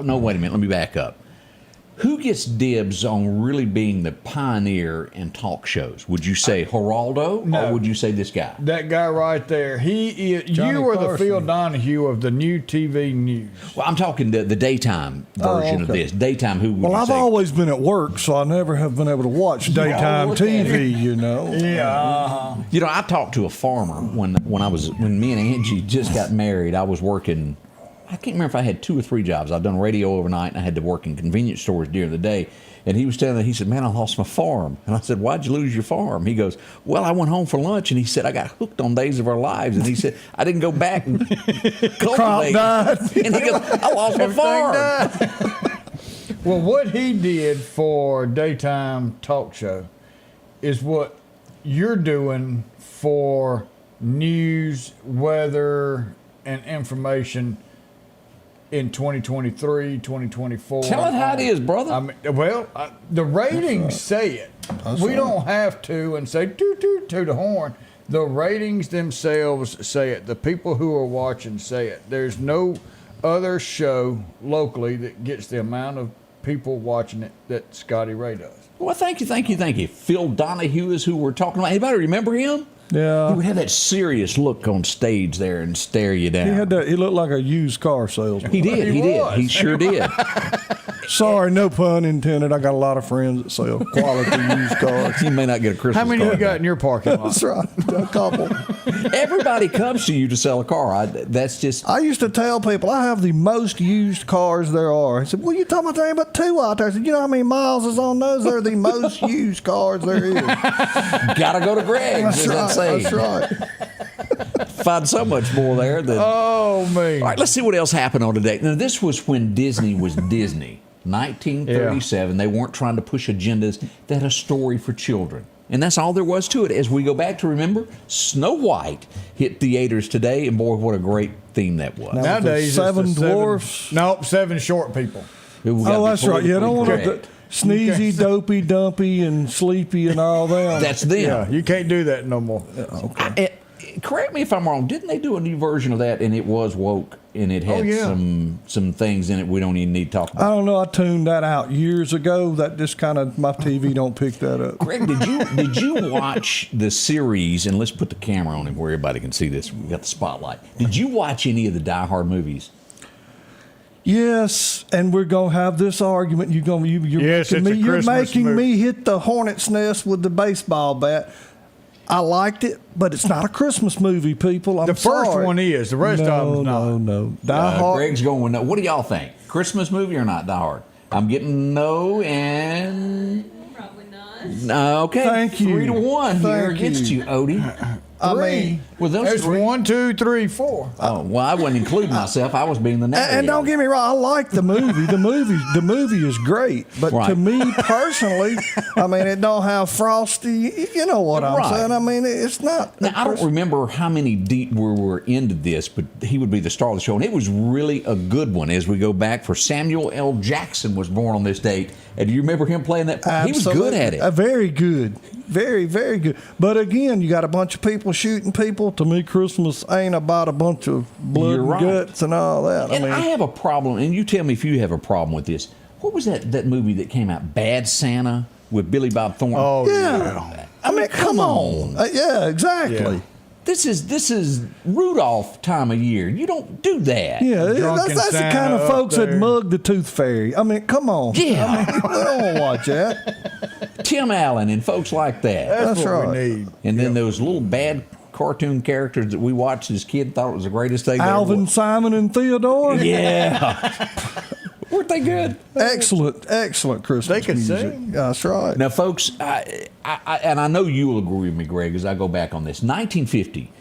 no, wait a minute. Let me back up. Who gets dibs on really being the pioneer in talk shows? Would you say Geraldo, No. or would you say this guy? That guy right there. He is. Johnny You were the Carson. Phil Donahue of the new TV news. Well, I'm talking the daytime version of okay. this. Daytime. Who would Well, you I've say? always been at work, so I never have been able to watch daytime look at TV. You know. Yeah. I talked to a farmer when me and Angie just got married. I was working. I can't remember if I had 2 or 3 jobs. I'd done radio overnight, and I had to work in convenience stores during the day. And he was telling me, he said, "Man, I lost my farm." And I said, "Why'd you lose your farm?" He goes, "Well, I went home for lunch," and he said, "I got hooked on Days of Our Lives." And he said, "I didn't go back and Crop cultivate." died. And he goes, "I lost my farm." Well, what he did for daytime talk show is what you're doing for news, weather, and information in 2023, 2024. Tell it how it is, brother. I mean, well, the ratings say it. We don't have to and say toot toot toot the horn. The ratings themselves say it. The people who are watching say it. There's no other show locally that gets the amount of people watching it that Scotty Ray does. Well, thank you. Phil Donahue is who we're talking about. Anybody remember him? Yeah. He would have that serious look on stage there and stare you down. He had that. He looked like a used car salesman. He did. He sure did. Sorry, no pun intended. I got a lot of friends that sell quality used cars. You may not get a Christmas How many card. you got in your parking lot? That's right, a couple. Everybody comes to you to sell a car. That's just. I used to tell people I have the most used cars there are. I said, "Well, you talking about there ain't but two out there?" I said, "You know how many miles is on those? They're the most used cars there is." Gotta go to Greg's. That's right. Find so much more there than. Oh, man. All right, let's see what else happened on today. Now, this was when Disney was Disney. 1937. They weren't trying to push agendas. They had a story for children. And that's all there was to it. As we go back to remember, Snow White hit theaters today, and boy, what a great theme that was. Nowadays, it's Seven the Dwarfs. Nope, 7 short people. Oh, that's right. Yeah, I don't want correct. to sneezy, dopey, dumpy, and sleepy, and all them. That's them. Yeah, you can't do that no more. Okay. Correct me if I'm wrong. Didn't they do a new version of that, and it was woke, and it had some things in it we don't even need to talk I about? don't know. I tuned that out years ago. That just kind of my TV don't pick that up. Greg, did you watch the series? And let's put the camera on him where everybody can see this. We got the spotlight. Did you watch any of the Die Hard movies? Yes, and we're gonna have this argument. You're Yes, making, it's a you're Christmas making movie. me hit the hornet's nest with the baseball bat. I liked it, but it's not a Christmas movie, people. I'm The first sorry. one is. The rest of them's not. No. Die Hard. Greg's going with no. What do y'all think? Christmas movie or not? Die Hard. I'm getting no and. Probably not. No, okay. Thank you. 3-1 here Thank against you. you, Odie. I mean, Well, those There's three. 1, 2, 3, 4. Oh, well, I wasn't including myself. I was being the narrator. and don't get me wrong, I like the movie. The movie is great. But to Right. me personally, I mean, it don't have Frosty. You know what I'm Right. saying? I mean, it's not. Now, I don't remember how many deep we were into this, but he would be the star of the show. And it was really a good one as we go back. For Samuel L. Jackson was born on this date. And do you remember him playing that part? He was good at it. Very good. Very, very good. But again, you got a bunch of people shooting people. To me, Christmas ain't about a bunch of blood You're and right. guts and all that. And I I mean, have a problem, and you tell me if you have a problem with this. What was that movie that came out, Bad Santa, with Billy Bob Thornton? Oh, yeah. I mean, come on. Yeah, exactly. Yeah. This is Rudolph time of year. You don't do that. Yeah, Drunken that's the kind Santa of up folks that there. mug the tooth fairy. I mean, come on. Yeah. I mean, we don't want to watch that. Tim Allen and folks like that. That's That's what right. we need. And then those little bad cartoon characters that we watched as kids thought it was the greatest thing. Alvin, Simon, and Theodore. Yeah. Weren't they good? Excellent Christmas They could music. sing. That's right. Now, folks, and I know you'll agree with me, Greg, as I go back on this. 1950,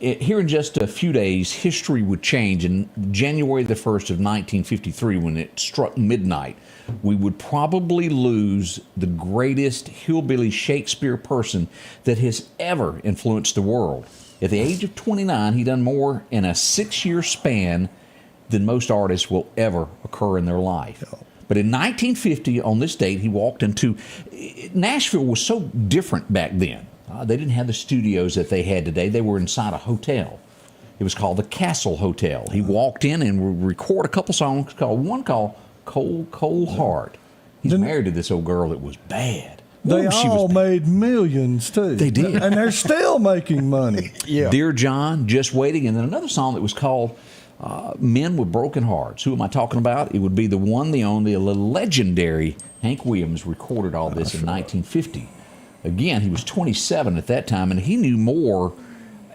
here in just a few days, history would change. In January the 1st of 1953, when it struck midnight, we would probably lose the greatest hillbilly Shakespeare person that has ever influenced the world. At the age of 29, he done more in a 6-year span than most artists will ever occur in their life. But in 1950, on this date, he walked into... Nashville was so different back then. They didn't have the studios that they had today. They were inside a hotel. It was called the Castle Hotel. He walked in and would record a couple songs one called Cold, Cold Heart. He's married to this old girl that was bad. They Ooh, she all was made millions, too. They did. And they're still making money. Yeah. Dear John, Just Waiting, and then another song that was called Men with Broken Hearts. Who am I talking about? It would be the one, the only, the legendary Hank Williams recorded all this in 1950. Again, he was 27 at that time, and he knew more.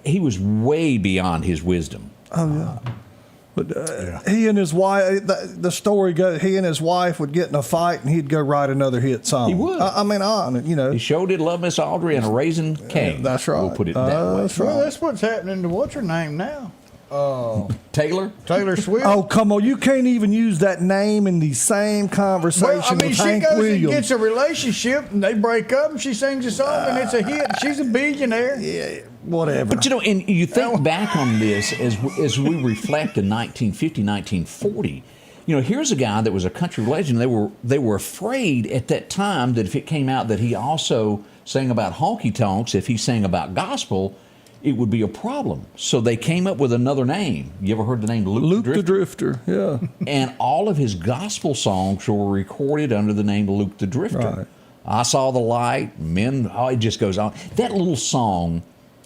He was way beyond his wisdom. Oh, yeah. But he and his wife, the story goes, he and his wife would get in a fight and he'd go write another hit song. He would. I mean, you know. He sure did love Miss Audrey and a Raising Cane. That's right. We'll put it that way. That's Well, right. that's what's happening to what's her name now? Taylor? Taylor Swift. Oh, come on. You can't even use that name in the same conversation Well, I mean, with she Hank goes and Williams. gets a relationship, and they break up, and she sings a song, and it's a hit. She's a billionaire. Yeah, whatever. But, and you think back on this as we reflect in 1950, 1940. Here's a guy that was a country legend. They were afraid at that time that if it came out that he also sang about honky tonks, if he sang about gospel, it would be a problem. So they came up with another name. You ever heard the name Luke the Drifter? Yeah. And all of his gospel songs were recorded under the name Luke the Drifter. Right. I Saw the Light, Men, it just goes on. That little song,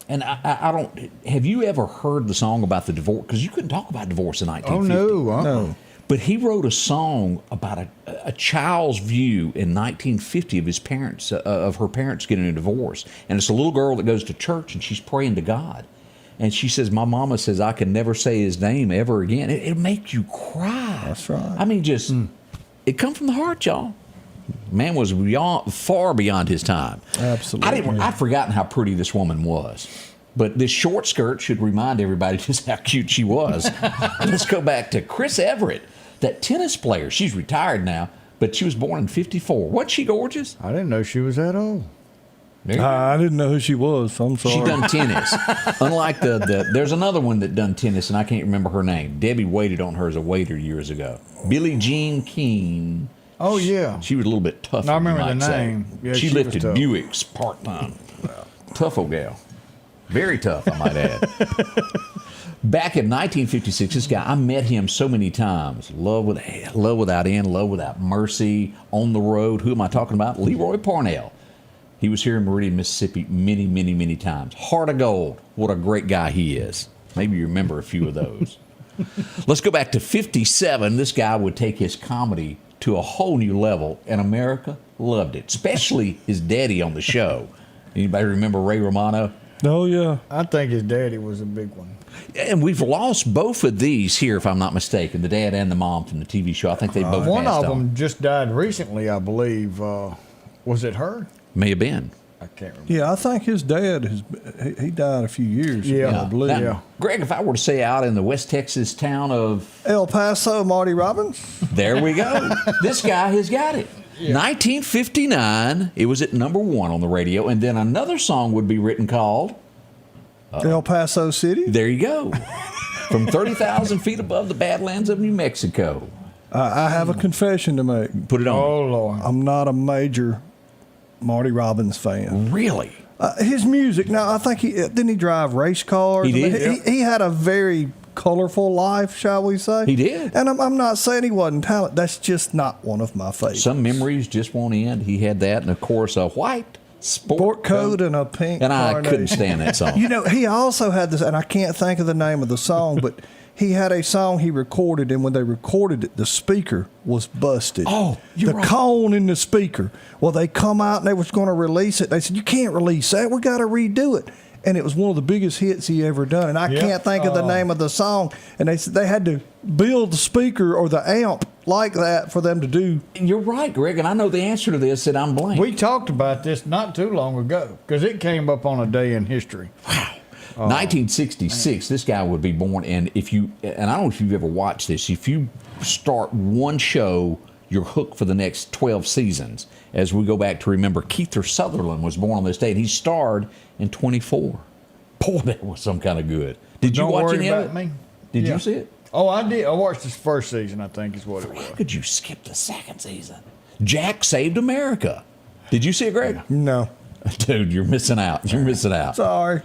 and I don't, have you ever heard the song about the divorce? Because you couldn't talk about divorce in 1950. Oh, no. No. But he wrote a song about a child's view in 1950 of his parents, of her parents getting a divorce. And it's a little girl that goes to church and she's praying to God. And she says, my mama says, I can never say his name ever again. It'll make you cry. That's right. I mean, it come from the heart, y'all. Man was far beyond his time. Absolutely. I'd forgotten how pretty this woman was. But this short skirt should remind everybody just how cute she was. Let's go back to Chris Everett. That tennis player, she's retired now, but she was born in 54. Wasn't she gorgeous? I didn't know she was that old. I didn't know who she was. I'm sorry. She done tennis. Unlike there's another one that done tennis, and I can't remember her name. Debbie waited on her as a waiter years ago. Billie Jean King. Oh, yeah. She was a little bit tougher. I remember you might the say. name. Yeah, she she was lifted tough. Buicks part-time. Tough old gal. Very tough, I might add. Back in 1956, this guy, I met him so many times. Love Without End, Love Without Mercy, On the Road. Who am I talking about? Leroy Parnell. He was here in Meridian, Mississippi many, many, many times. Heart of Gold. What a great guy he is. Maybe you remember a few of those. Let's go back to 57. This guy would take his comedy to a whole new level, and America loved it, especially his daddy on the show. Anybody remember Ray Romano? Oh, yeah. I think his daddy was a big one. And we've lost both of these here, if I'm not mistaken, the dad and the mom from the TV show. I think they both One passed of on. them just died recently, I believe. Was it her? May have been. I can't remember. Yeah, I think his dad, he died a few years Yeah. ago, I believe. Now, Yeah. Greg, if I were to say out in the West Texas town of... El Paso, Marty Robbins. There we go. This guy has got it. 1959, it was at number 1 on the radio, and then another song would be written called... El Paso City. There you go. From 30,000 feet above the Badlands of New Mexico. I have a confession to make. Put it on. Oh, Lord. I'm not a major Marty Robbins fan. Really? His music. Now, I think didn't he drive race cars? He did, He had a very colorful life, shall we say? He did. And I'm not saying he wasn't talented. That's just not one of my favorites. Some memories just won't end. He had that, and of course, a white sport coat and a pink And I carnation. couldn't stand that song. You know, he also had this, and I can't think of the name of the song, but he had a song he recorded, and when they recorded it, the speaker was busted. Oh, you're the right. cone in the speaker. Well, they come out and they was going to release it. They said, "You can't release that. We got to redo it." And it was one of the biggest hits he ever done. And I can't think of the name of the song. And they said they had to build the speaker or the amp like that for them to do. You're right, Greg, and I know the answer to this, and I'm blank. We talked about this not too long ago because it came up on a day in history. Wow. 1966, this guy would be born, and I don't know if you've ever watched this, if you start one show, you're hooked for the next 12 seasons. As we go back to remember, Keith Sutherland was born on this day, and he starred in 24. Boy, that was some kind of good. Did you Don't watch worry any of about it? me. Did Yeah. you see it? Oh, I did. I watched this first season, I think is what it was. How could you skip the second season? Jack Saved America. Did you see it, Greg? No. Dude, you're missing out. You're missing out. Sorry.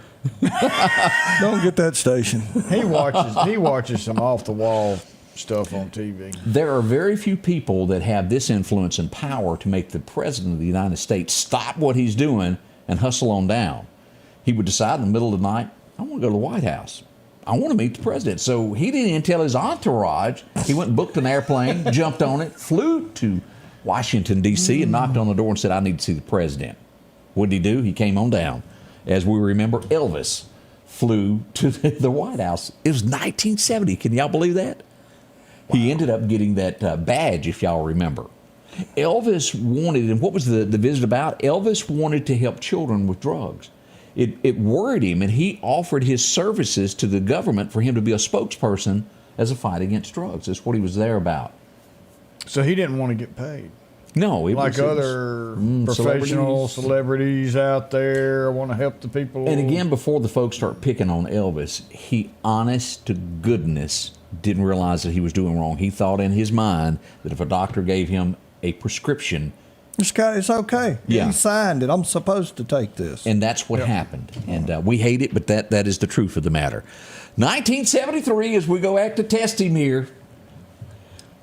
Don't get that station. He watches some off the wall stuff on TV. There are very few people that have this influence and power to make the president of the United States stop what he's doing and hustle on down. He would decide in the middle of the night, I want to go to the White House. I want to meet the president. So he didn't even tell his entourage. He went and booked an airplane, jumped on it, flew to Washington, D.C., and knocked on the door and said, I need to see the president. What did he do? He came on down. As we remember, Elvis flew to the White House. It was 1970. Can y'all believe that? Wow. He ended up getting that badge, if y'all remember. Elvis wanted, and what was the visit about? Elvis wanted to help children with drugs. it worried him, and he offered his services to the government for him to be a spokesperson as a fight against drugs. That's what he was there about. So he didn't want to get paid. No, Like other professional celebrities out there want to help the people. And again, before the folks start picking on Elvis, he, honest to goodness, didn't realize that he was doing wrong. He thought in his mind that if a doctor gave him a prescription, It's okay. Yeah. He signed it. I'm supposed to take this. and that's what happened. And we hate it, but that is the truth of the matter. 1973, as we go back to test him here.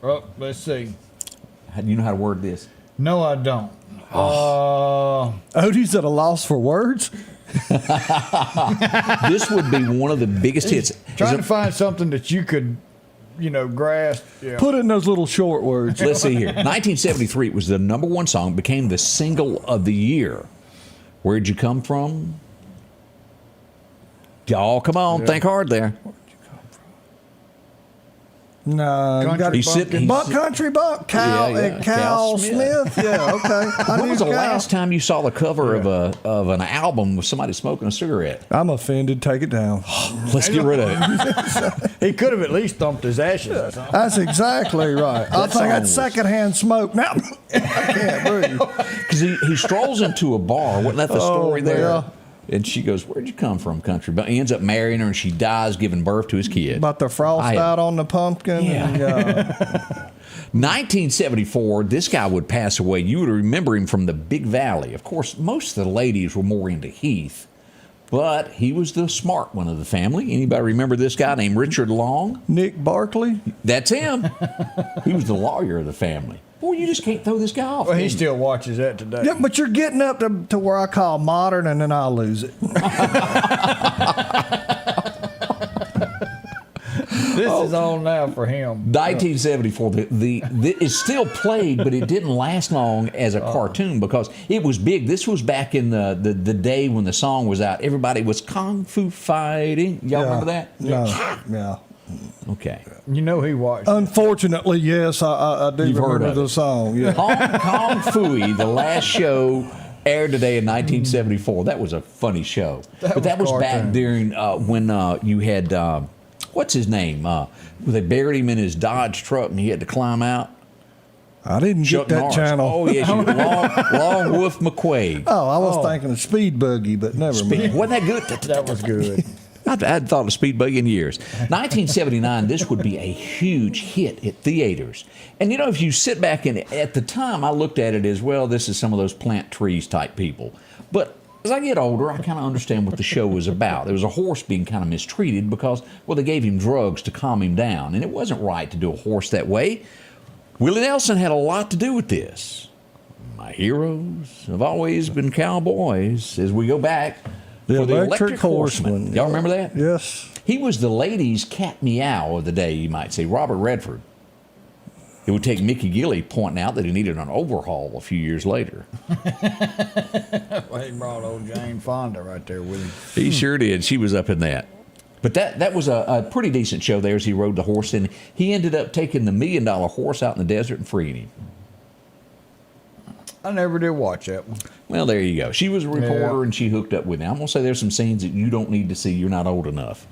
Oh, let's see. Do you know how to word this? No, I don't. Odie's at a loss for words. This would be one of the biggest hits. Trying to find something that you could, grasp. Yeah. Put it in those little short words. Let's see here. 1973, it was the number one song, became the single of the year. Where'd you come from? Y'all, come on, think hard there. No, Country you got He's sitting. Buck Country Buck, Cal, Cal Smith. Yeah, okay. When was the last time you saw the cover of an album with somebody smoking a cigarette? I'm offended. Take it down. Let's get rid of it. He could have at least thumped his ashes or something. That's exactly right. I think song that's was- secondhand smoke. Now I can't breathe. Because he strolls into a bar. Wasn't that the story there? yeah. And she goes, "Where'd you come from, country?" But he ends up marrying her, and she dies giving birth to his kid. About the frost out on the pumpkin. Yeah. And, 1974, this guy would pass away. You would remember him from the Big Valley. Of course, most of the ladies were more into Heath, but he was the smart one of the family. Anybody remember this guy named Richard Long? Nick Barkley. That's him. He was the lawyer of the family. Boy, you just can't throw this guy off. Well, he can you? still watches that today. Yeah, but you're getting up to where I call modern, and then I'll lose it. This is on now for him. 1974. It's still played, but it didn't last long as a cartoon because it was big. This was back in the day when the song was out. Everybody was kung fu fighting. Y'all remember that? No. Yeah. Okay. You know he watched. Unfortunately, yes, I do You've heard remember of the it. song. Yeah. Kung Fooey, the last show aired today in 1974. That was a funny show. But that was back cartoon. during when you had, what's his name? They buried him in his Dodge truck and he had to climb out. I didn't Chuck get that Norris. channel. Oh, yes. Long Wolf McQuaig. Oh, I was thinking of Speed Buggy, but never mind. Wasn't that good? That was good. I hadn't thought of Speed Buggy in years. 1979, this would be a huge hit at theaters. And if you sit back and at the time I looked at it as, well, this is some of those plant trees type people. But as I get older, I kind of understand what the show was about. There was a horse being kind of mistreated because, well, they gave him drugs to calm him down. And it wasn't right to do a horse that way. Willie Nelson had a lot to do with this. My heroes have always been cowboys. As we go back, The for the Electric Horseman. Y'all remember that? Yes. He was the ladies' cat meow of the day, you might say, Robert Redford. It would take Mickey Gilley pointing out that he needed an overhaul a few years later. Well, he brought old Jane Fonda right there with him. He sure did. She was up in that. But that was a pretty decent show there as he rode the horse, and he ended up taking the $1 million horse out in the desert and freeing him. I never did watch that one. Well, there you go. She was a reporter, Yeah. and she hooked up with him. I'm going to say there's some scenes that you don't need to see. You're not old enough.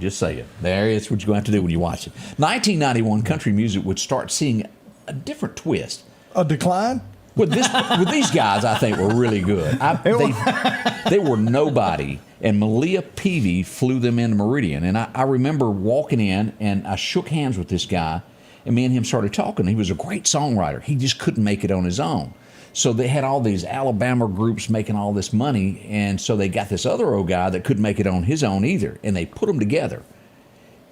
Just say it. That's what you're going to have to do when you watch it. 1991, country music would start seeing a different twist. A decline? With these guys, I think were really good. They were nobody, and Malia Peavy flew them into Meridian. And I remember walking in, and I shook hands with this guy, and me and him started talking. He was a great songwriter. He just couldn't make it on his own. So they had all these Alabama groups making all this money, and so they got this other old guy that couldn't make it on his own either, and they put them together.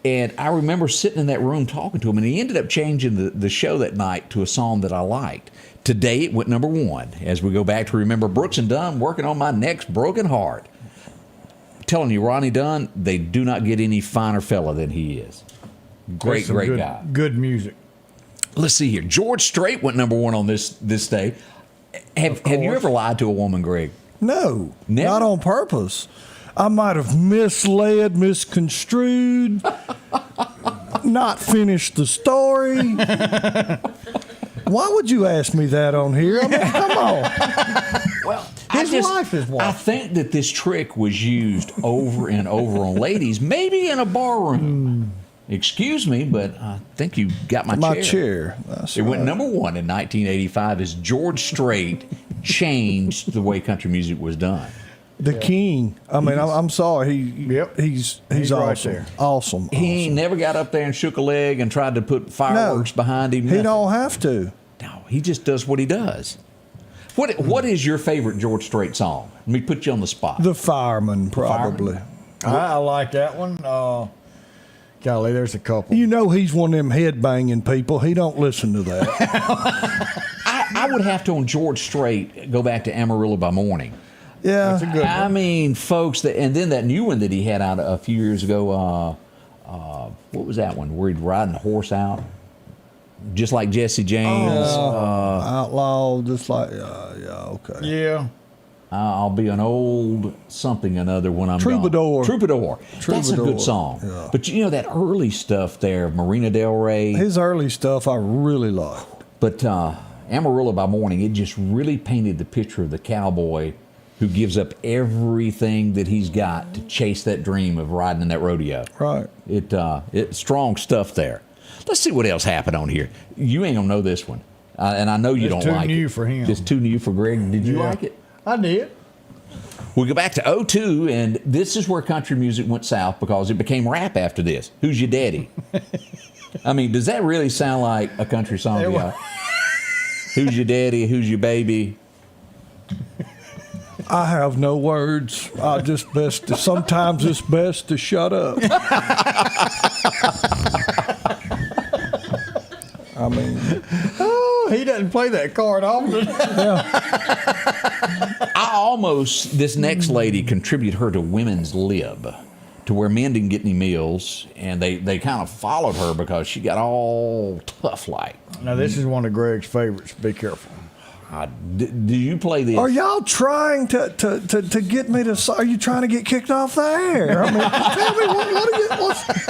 And I remember sitting in that room talking to him, and he ended up changing the show that night to a song that I liked. Today it went number one as we go back to remember Brooks and Dunn, working on my next broken heart. I'm telling you, Ronnie Dunn, they do not get any finer fella than he is. Great good, guy. Good music. Let's see here. George Strait went number one on this day. Have you ever lied to a woman, Greg? No, Never? not on purpose. I might have misled, misconstrued, not finished the story. Why would you ask me that on here? I mean, come on. Well, His wife is I watching. think that this trick was used over and over on ladies, maybe in a barroom. Excuse me, but I think you got my chair. That's it went right. number one in 1985 as George Strait changed the way country music was done. The king. I mean, I'm sorry. He's right awesome. there. Awesome. He never got up there and shook a leg and tried to put fireworks behind him. He nothing. don't have to. No, he just does what he does. What is your favorite George Strait song? Let me put you on the spot. The fireman, probably. I like that one. Golly, there's a couple. You know he's one of them head-banging people. He don't listen to that. I would have to, on George Strait, go back to Amarillo by Morning. Yeah. That's a good one. I mean, folks, and then that new one that he had out a few years ago, what was that one? Where he'd riding a horse out? Just like Jesse James. Outlaw, just like, okay. Yeah. I'll be an old something another when I'm Troubadour. gone. Troubadour. That's a Troubadour, good song. yeah. But you know that early stuff there, Marina Del Rey. His early stuff I really liked. But Amarillo by Morning, it just really painted the picture of the cowboy who gives up everything that he's got to chase that dream of riding in that rodeo. Right. It's strong stuff there. Let's see what else happened on here. You ain't gonna know this one, and I know you don't It's too like it. new for him. It's too new for Greg. Did you Yeah. like it? I did. We go back to 02, and this is where country music went south because it became rap after this. Who's your daddy? I mean, does that really sound like a country song? It Yeah. Who's your daddy? Who's your baby? I have no words. Sometimes it's best to shut up. I mean, Oh, he doesn't play that card often. This next lady contributed her to Women's Lib, to where men didn't get any meals, and they kind of followed her because she got all tough like. Now, this is one of Greg's favorites. Be careful. Do you play this? are y'all trying to get me to? Are you trying to get kicked off the air? I mean, tell me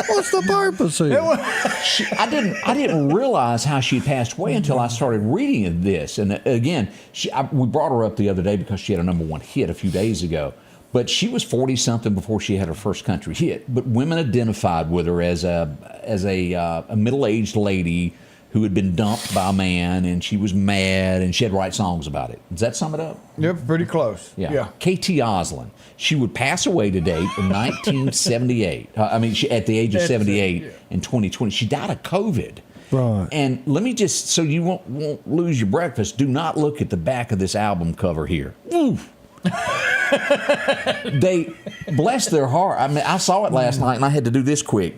what's the purpose here? I didn't realize how she had passed away until I started reading this. And again, we brought her up the other day because she had a #1 hit a few days ago. But she was 40-something before she had her first country hit. But women identified with her as a middle-aged lady who had been dumped by a man, and she was mad, and she had to write songs about it. Does that sum it up? Yep, pretty close. Yeah. K.T. Oslin. She would pass away today in 1978. At the age of 78 in 2020. She died of COVID. Right. And let me just, so you won't lose your breakfast, do not look at the back of this album cover here. Oof. They, bless their heart. I mean, I saw it last night, and I had to do this quick.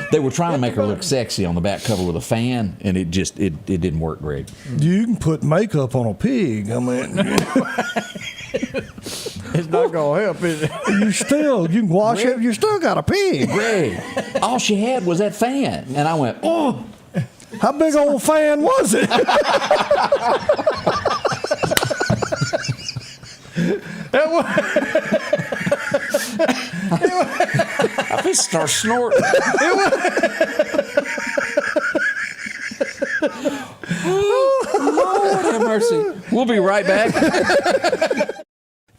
They were trying to make her look sexy on the back cover with a fan, and it didn't work, Greg. You can put makeup on a pig. I mean, It's not going to help, is it? you can wash it. You still got a pig. Greg, all she had was that fan, and I went, oh. How big old fan was it? I just start snorting. Lord have mercy. We'll be right back.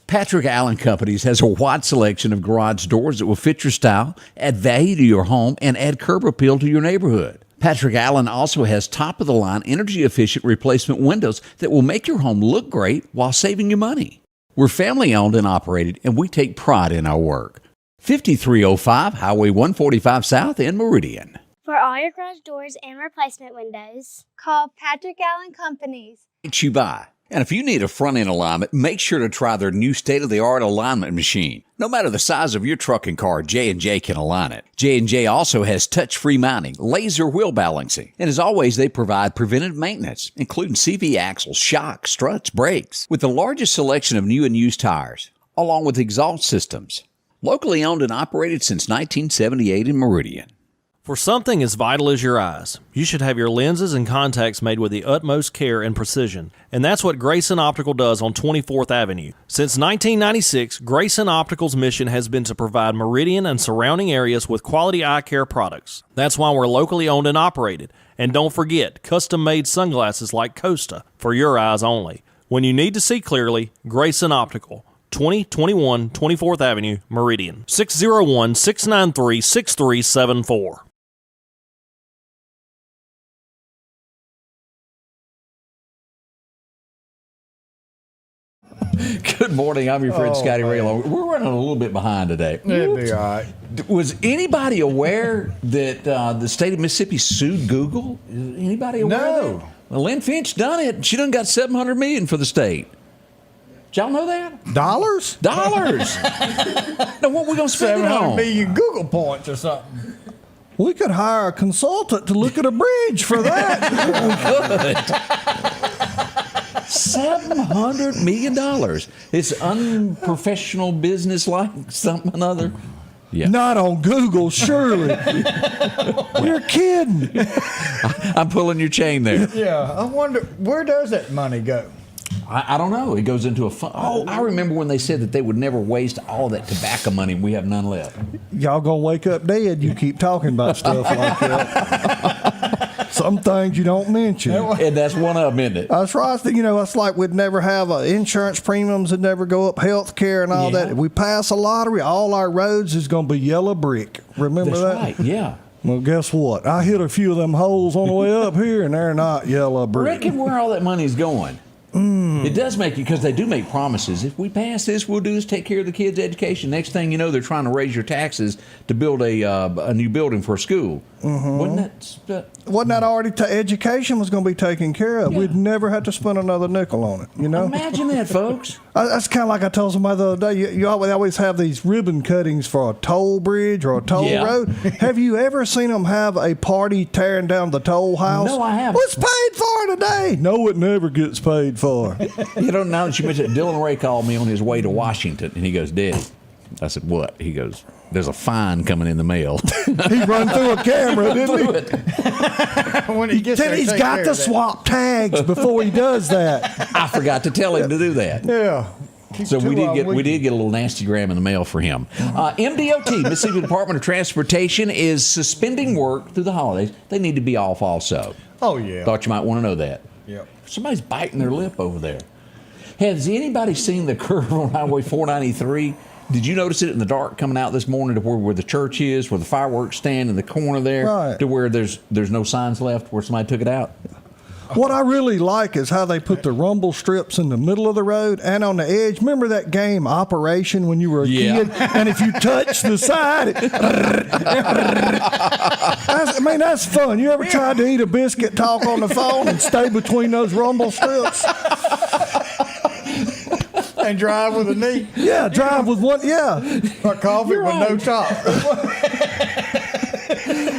Patrick Allen Companies has a wide selection of garage doors that will fit your style, add value to your home, and add curb appeal to your neighborhood. Patrick Allen also has top-of-the-line, energy-efficient replacement windows that will make your home look great while saving you money. We're family-owned and operated, and we take pride in our work. 5305 Highway 145 South in Meridian. For all your garage doors and replacement windows, Call Patrick Allen Companies. You buy. And if you need a front-end alignment, make sure to try their new state-of-the-art alignment machine. No matter the size of your truck and car, J&J can align it. J&J also has touch-free mounting, laser wheel balancing, and as always, they provide preventive maintenance, including CV axles, shocks, struts, brakes, with the largest selection of new and used tires, along with exhaust systems. Locally owned and operated since 1978 in Meridian. For something as vital as your eyes, you should have your lenses and contacts made with the utmost care and precision. And that's what Grayson Optical does on 24th Avenue. Since 1996, Grayson Optical's mission has been to provide Meridian and surrounding areas with quality eye care products. That's why we're locally owned and operated. And don't forget, custom-made sunglasses like Costa for your eyes only. When you need to see clearly, Grayson Optical. 2021 24th Avenue, Meridian. 601-693-6374. Good morning. I'm your friend Scotty Ray. We're running a little bit behind today. It'll be all right. Was anybody aware that the state of Mississippi sued Google? Is anybody aware of that? Well, Lynn Finch done it. She done got $700 million for the state. Did y'all know that? Dollars? Dollars. Now, what we gonna spend it 700 on? million Google points or something. We could hire a consultant to look at a bridge for that. $700 million. It's unprofessional business like something another. Yeah. Not on Google, surely. You're kidding. I'm pulling your chain there. Yeah, I wonder, where does that money go? I don't know. It goes into a fund. Oh, I remember when they said that they would never waste all that tobacco money and we have none left. Y'all gonna wake up dead. You keep talking about stuff like that. Some things you don't mention. And that's one of them, isn't it? That's right. You know, it's like we'd never have insurance premiums that never go up, health care and all that. If we pass a lottery, all our roads is going to be yellow brick. Remember That's that? right, yeah. Well, guess what? I hit a few of them holes on the way up here, and they're not yellow brick. Reckon where all that money's going. It does make you, because they do make promises. If we pass this, we'll do this, take care of the kids' education. Next thing you know, they're trying to raise your taxes to build a new building for a school. Wasn't that already education was going to be taken care of? Yeah. We'd never have to spend another nickel on it, you know? Imagine that, folks. That's kind of like I told somebody the other day. You always have these ribbon cuttings for a toll bridge or a toll road. Have you ever seen them have a party tearing down the toll house? No, I haven't. Well, it's paid for today. No, it never gets paid for. You know, now that you mentioned it, Dylan Ray called me on his way to Washington, and he goes, Daddy. I said, what? He goes, there's a fine coming in the mail. He run through a camera, didn't he? When he gets there, He's take got care to of that. swap tags before he does that. I forgot to tell him to do that. Yeah. So we did get a little nasty gram in the mail for him. MDOT, Mississippi Department of Transportation, is suspending work through the holidays. They need to be off also. Oh, yeah. Thought you might want to know that. Yep. Somebody's biting their lip over there. Has anybody seen the curve on Highway 493? Did you notice it in the dark coming out this morning to where the church is, where the fireworks stand in the corner there, right, to where there's no signs left where somebody took it out? What I really like is how they put the rumble strips in the middle of the road and on the edge. Remember that game Operation when you were a kid? And if you touch the side, that's fun. You ever tried to eat a biscuit, talk on the phone, and stay between those rumble strips? And drive with a knee. Yeah, drive with one. Yeah. Or coffee with no top.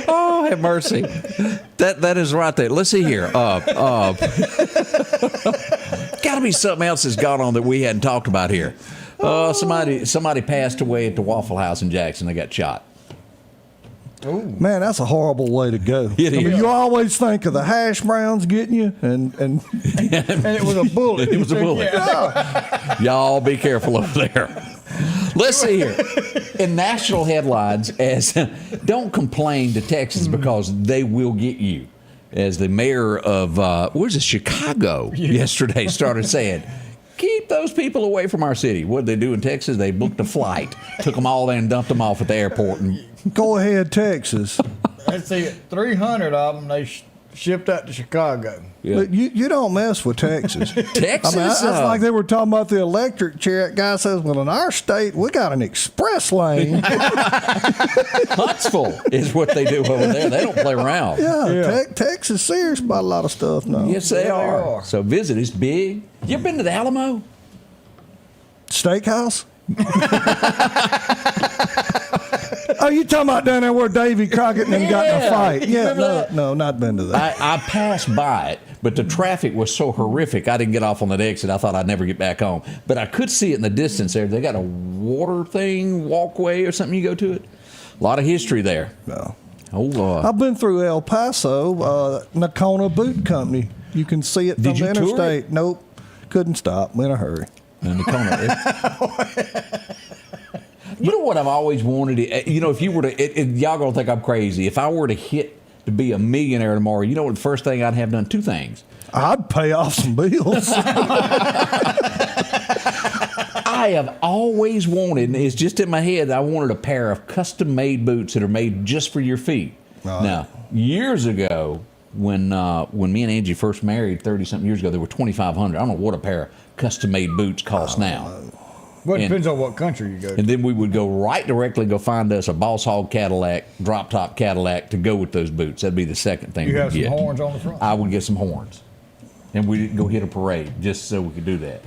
Oh, have mercy. That is right there. Let's see here. Got to be something else that's gone on that we hadn't talked about here. Somebody passed away at the Waffle House in Jackson. They got shot. Ooh. Man, that's a horrible way to go. You always think of the hash browns getting you, and it was a bullet. It was a bullet. Yeah. Y'all be careful over there. Let's see here. In national headlines, as don't complain to Texas because they will get you. As the mayor of Chicago yesterday started saying, keep those people away from our city. What did they do in Texas? They booked a flight, took them all there and dumped them off at the airport. And go ahead, Texas. Let's see, 300 of them they shipped out to Chicago. Yeah. But you don't mess with Texas. Texas? I mean, that's like they were talking about the electric chair. That guy says, well, in our state, we got an express lane. Huntsville is what they do over there. They don't play around. Yeah. Texas serious about a lot of stuff now. Yes, they are. So visit. It's big. You ever been to the Alamo? Steakhouse? Oh, you talking about down there where Davy Crockett and them got in a fight? Yeah, no, not been to that. I passed by it, but the traffic was so horrific, I didn't get off on that exit. I thought I'd never get back home. But I could see it in the distance there. They got a water thing, walkway or something you go to it. A lot of history there. No. I've been through El Paso, Nakona Boot Company. You can see it from the interstate. Nope. Couldn't stop. In a hurry. You know what I've always wanted? If you were to, y'all gonna think I'm crazy. If I were to hit to be a millionaire tomorrow, you know what the first thing I'd have done? Two things. I'd pay off some bills. I have always wanted, and it's just in my head, I wanted a pair of custom-made boots that are made just for your feet. Right. Now, years ago, when me and Angie first married 30-something years ago, they were $2,500. I don't know what a pair of custom-made boots cost now. Well, it depends on what country you go to. And then we would go directly find us a Boss Hog Cadillac, drop-top Cadillac to go with those boots. That'd be the second thing You we'd have some get. horns on the front. I would get some horns. And we'd go hit a parade just so we could do that.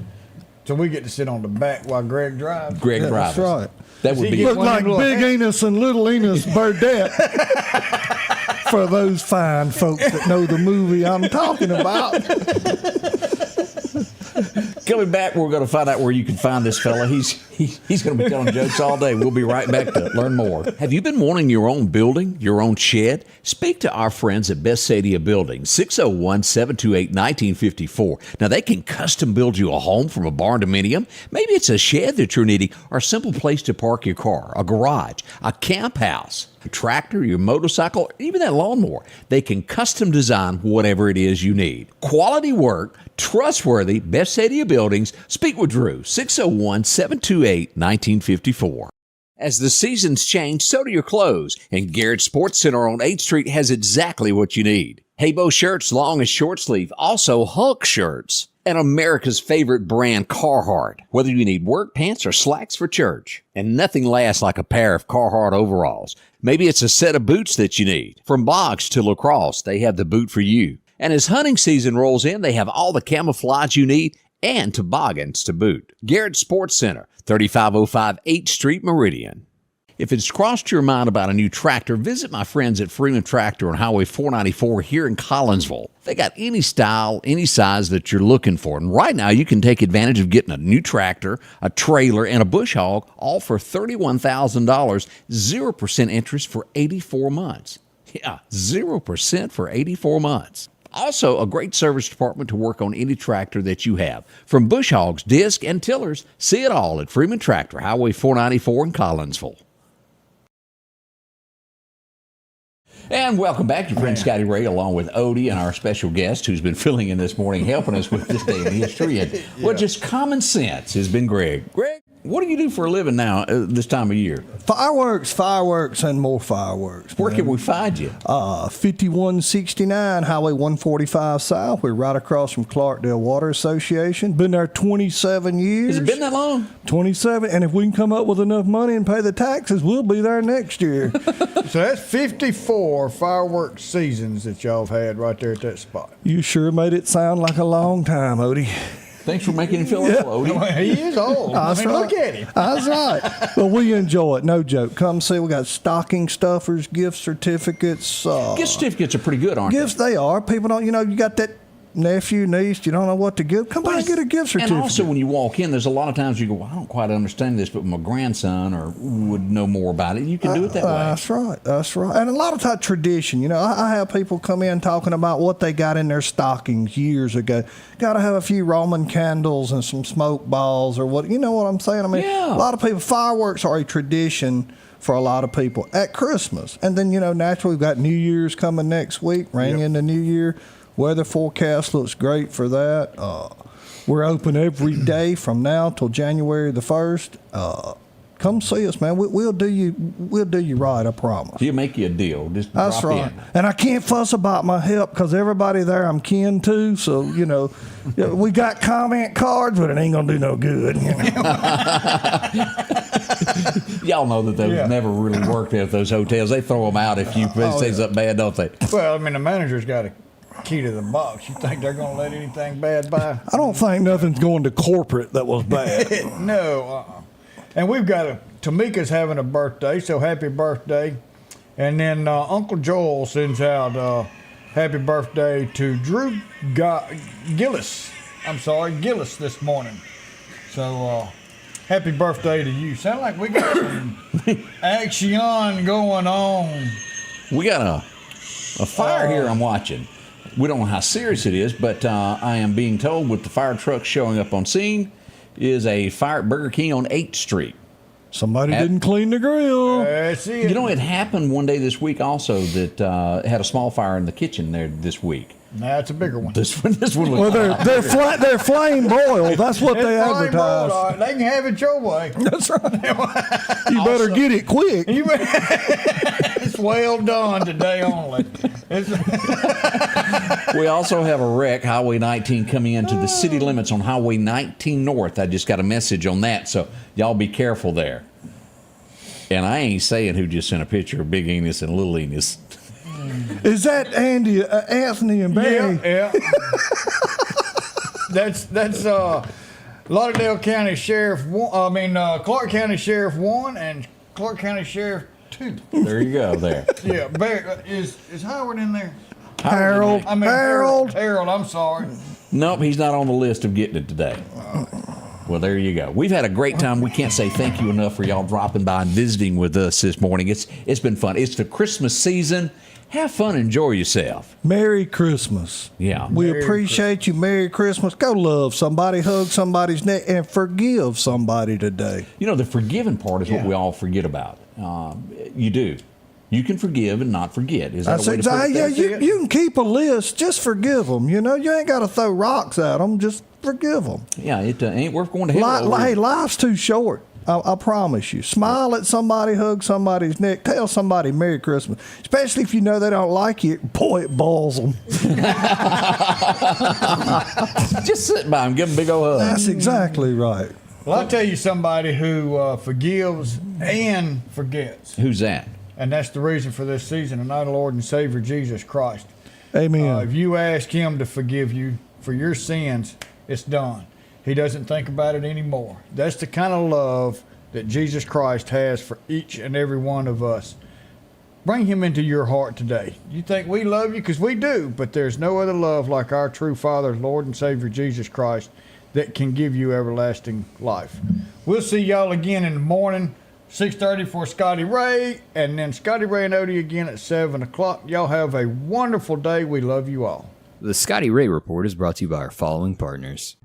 So we get to sit on the back while Greg drives. Greg Yeah, drives. that's right. That would he be get Look one of like them little Big hats? Enos and Little Enos Burdette. For those fine folks that know the movie I'm talking about. Coming back, we're going to find out where you can find this fella. He's going to be telling jokes all day. We'll be right back to learn more. Have you been wanting your own building, your own shed? Speak to our friends at Best Sadia Building, 601-728-1954. Now, they can custom build you a home from a barn dominium. Maybe it's a shed that you're needing or a simple place to park your car, a garage, a camp house, a tractor, your motorcycle, even that lawnmower. They can custom design whatever it is you need. Quality work, trustworthy, Best Sadia Buildings. Speak with Drew, 601-728-1954. As the seasons change, so do your clothes, and Garrett Sports Center on 8th Street has exactly what you need. Haybo shirts, long and short sleeve, also Hulk shirts, and America's favorite brand, Carhartt. Whether you need work pants or slacks for church, and nothing lasts like a pair of Carhartt overalls. Maybe it's a set of boots that you need. From box to lacrosse, they have the boot for you. And as hunting season rolls in, they have all the camouflage you need and toboggans to boot. Garrett Sports Center, 3505 8th Street, Meridian. If it's crossed your mind about a new tractor, visit my friends at Freeman Tractor on Highway 494 here in Collinsville. They got any style, any size that you're looking for. And right now, you can take advantage of getting a new tractor, a trailer, and a bush hog, all for $31,000, 0% interest for 84 months. Yeah, 0% for 84 months. Also, a great service department to work on any tractor that you have. From bush hogs, disc, and tillers, see it all at Freeman Tractor, Highway 494 in Collinsville. And welcome back, your friend Scotty Ray, along with Odie and our special guest who's been filling in this morning, helping us with this day in history. And well, just common sense has been Greg. Greg, what do you do for a living now this time of year? Fireworks, and more fireworks. Where man. can we find you? 5169 Highway 145 South. We're right across from Clarkdale Water Association. Been there 27 years. Has it been that long? 27, and if we can come up with enough money and pay the taxes, we'll be there next year. So that's 54 fireworks seasons that y'all have had right there at that spot. You sure made it sound like a long time, Odie. Thanks for making him feel old, Odie. He is old. That's right. Look at him. That's right. Well, we enjoy it. No joke. Come see. We got stocking stuffers, gift certificates. Gift certificates are pretty good, aren't Gifts, they are. People don't, you got that nephew, niece, you don't know what to give. Come by and get a gift certificate. And also, when you walk in, there's a lot of times you go, well, I don't quite understand this, but my grandson or would know more about it. You can do it that way. That's right. That's right. And a lot of time tradition. I have people come in talking about what they got in their stockings years ago. Got to have a few Roman candles and some smoke balls or what. You know what I'm saying? I mean, Yeah. A lot of people, fireworks are a tradition for a lot of people at Christmas. And then, naturally, we've got New Year's coming next week, ring in the New Year. Weather forecast looks great for that. We're open every day from now till January the 1st. Come see us, man. We'll do you right, I promise. He'll make you a deal. Just That's drop right. in. And I can't fuss about my help because everybody there I'm kin to. So, we got comment cards, but it ain't going to do no good. Y'all know that those never really worked at those hotels. They throw them out if you say something bad, don't they? Well, I mean, the manager's got a key to the box. You think they're going to let anything bad by? I don't think nothing's going to corporate that was bad. No. And we've got Tamika's having a birthday, so happy birthday. And then Uncle Joel sends out happy birthday to Drew Gillis. Gillis this morning. So happy birthday to you. Sound like we got some action going on. We got a fire here I'm watching. We don't know how serious it is, but I am being told with the fire truck showing up on scene is a fire at Burger King on 8th Street. Somebody didn't clean the grill. That's it. You know, it happened one day this week also that had a small fire in the kitchen there this week. That's a bigger one. This one Well, they're flame broiled. That's what they It's flame advertise. broiled, all right. They can have it your way. That's right. You better get it quick. It's well done today only. We also have a wreck, Highway 19, coming into the city limits on Highway 19 North. I just got a message on that, so y'all be careful there. And I ain't saying who just sent a picture of Big Enos and Little Enos. Is that Anthony and Barry? Yeah. That's Lauderdale County Sheriff. Clarke County Sheriff 1 and Clarke County Sheriff 2. There you go. There. Yeah. Is Howard in there? Harold. Harold. I'm sorry. Nope, he's not on the list of getting it today. Well, there you go. We've had a great time. We can't say thank you enough for y'all dropping by and visiting with us this morning. It's been fun. It's the Christmas season. Have fun. Enjoy yourself. Merry Christmas. Yeah. We appreciate you. Merry Christmas. Go love somebody, hug somebody's neck, and forgive somebody today. You know, the forgiving part is what we all forget about. You do. You can forgive and not forget. Is that a way to put it? Yeah, you can keep a list. Just forgive them. You know, you ain't got to throw rocks at them. Just forgive them. Yeah, it ain't worth going to hell. Hey, life's too short. I promise you. Smile at somebody, hug somebody's neck, tell somebody Merry Christmas. Especially if you know they don't like you. Boy, it balls them. Just sit by them, give them a big old hug. That's exactly right. Well, I'll tell you somebody who forgives and forgets. Who's that? And that's the reason for this season, and our Lord and Savior Jesus Christ. Amen. If you ask Him to forgive you for your sins, it's done. He doesn't think about it anymore. That's the kind of love that Jesus Christ has for each and every one of us. Bring Him into your heart today. You think we love you? Because we do, but there's no other love like our true Father, Lord and Savior Jesus Christ, that can give you everlasting life. We'll see y'all again in the morning, 6:30 for Scotty Ray, and then Scotty Ray and Odie again at 7 o'clock. Y'all have a wonderful day. We love you all. The Scotty Ray Report is brought to you by our following partners.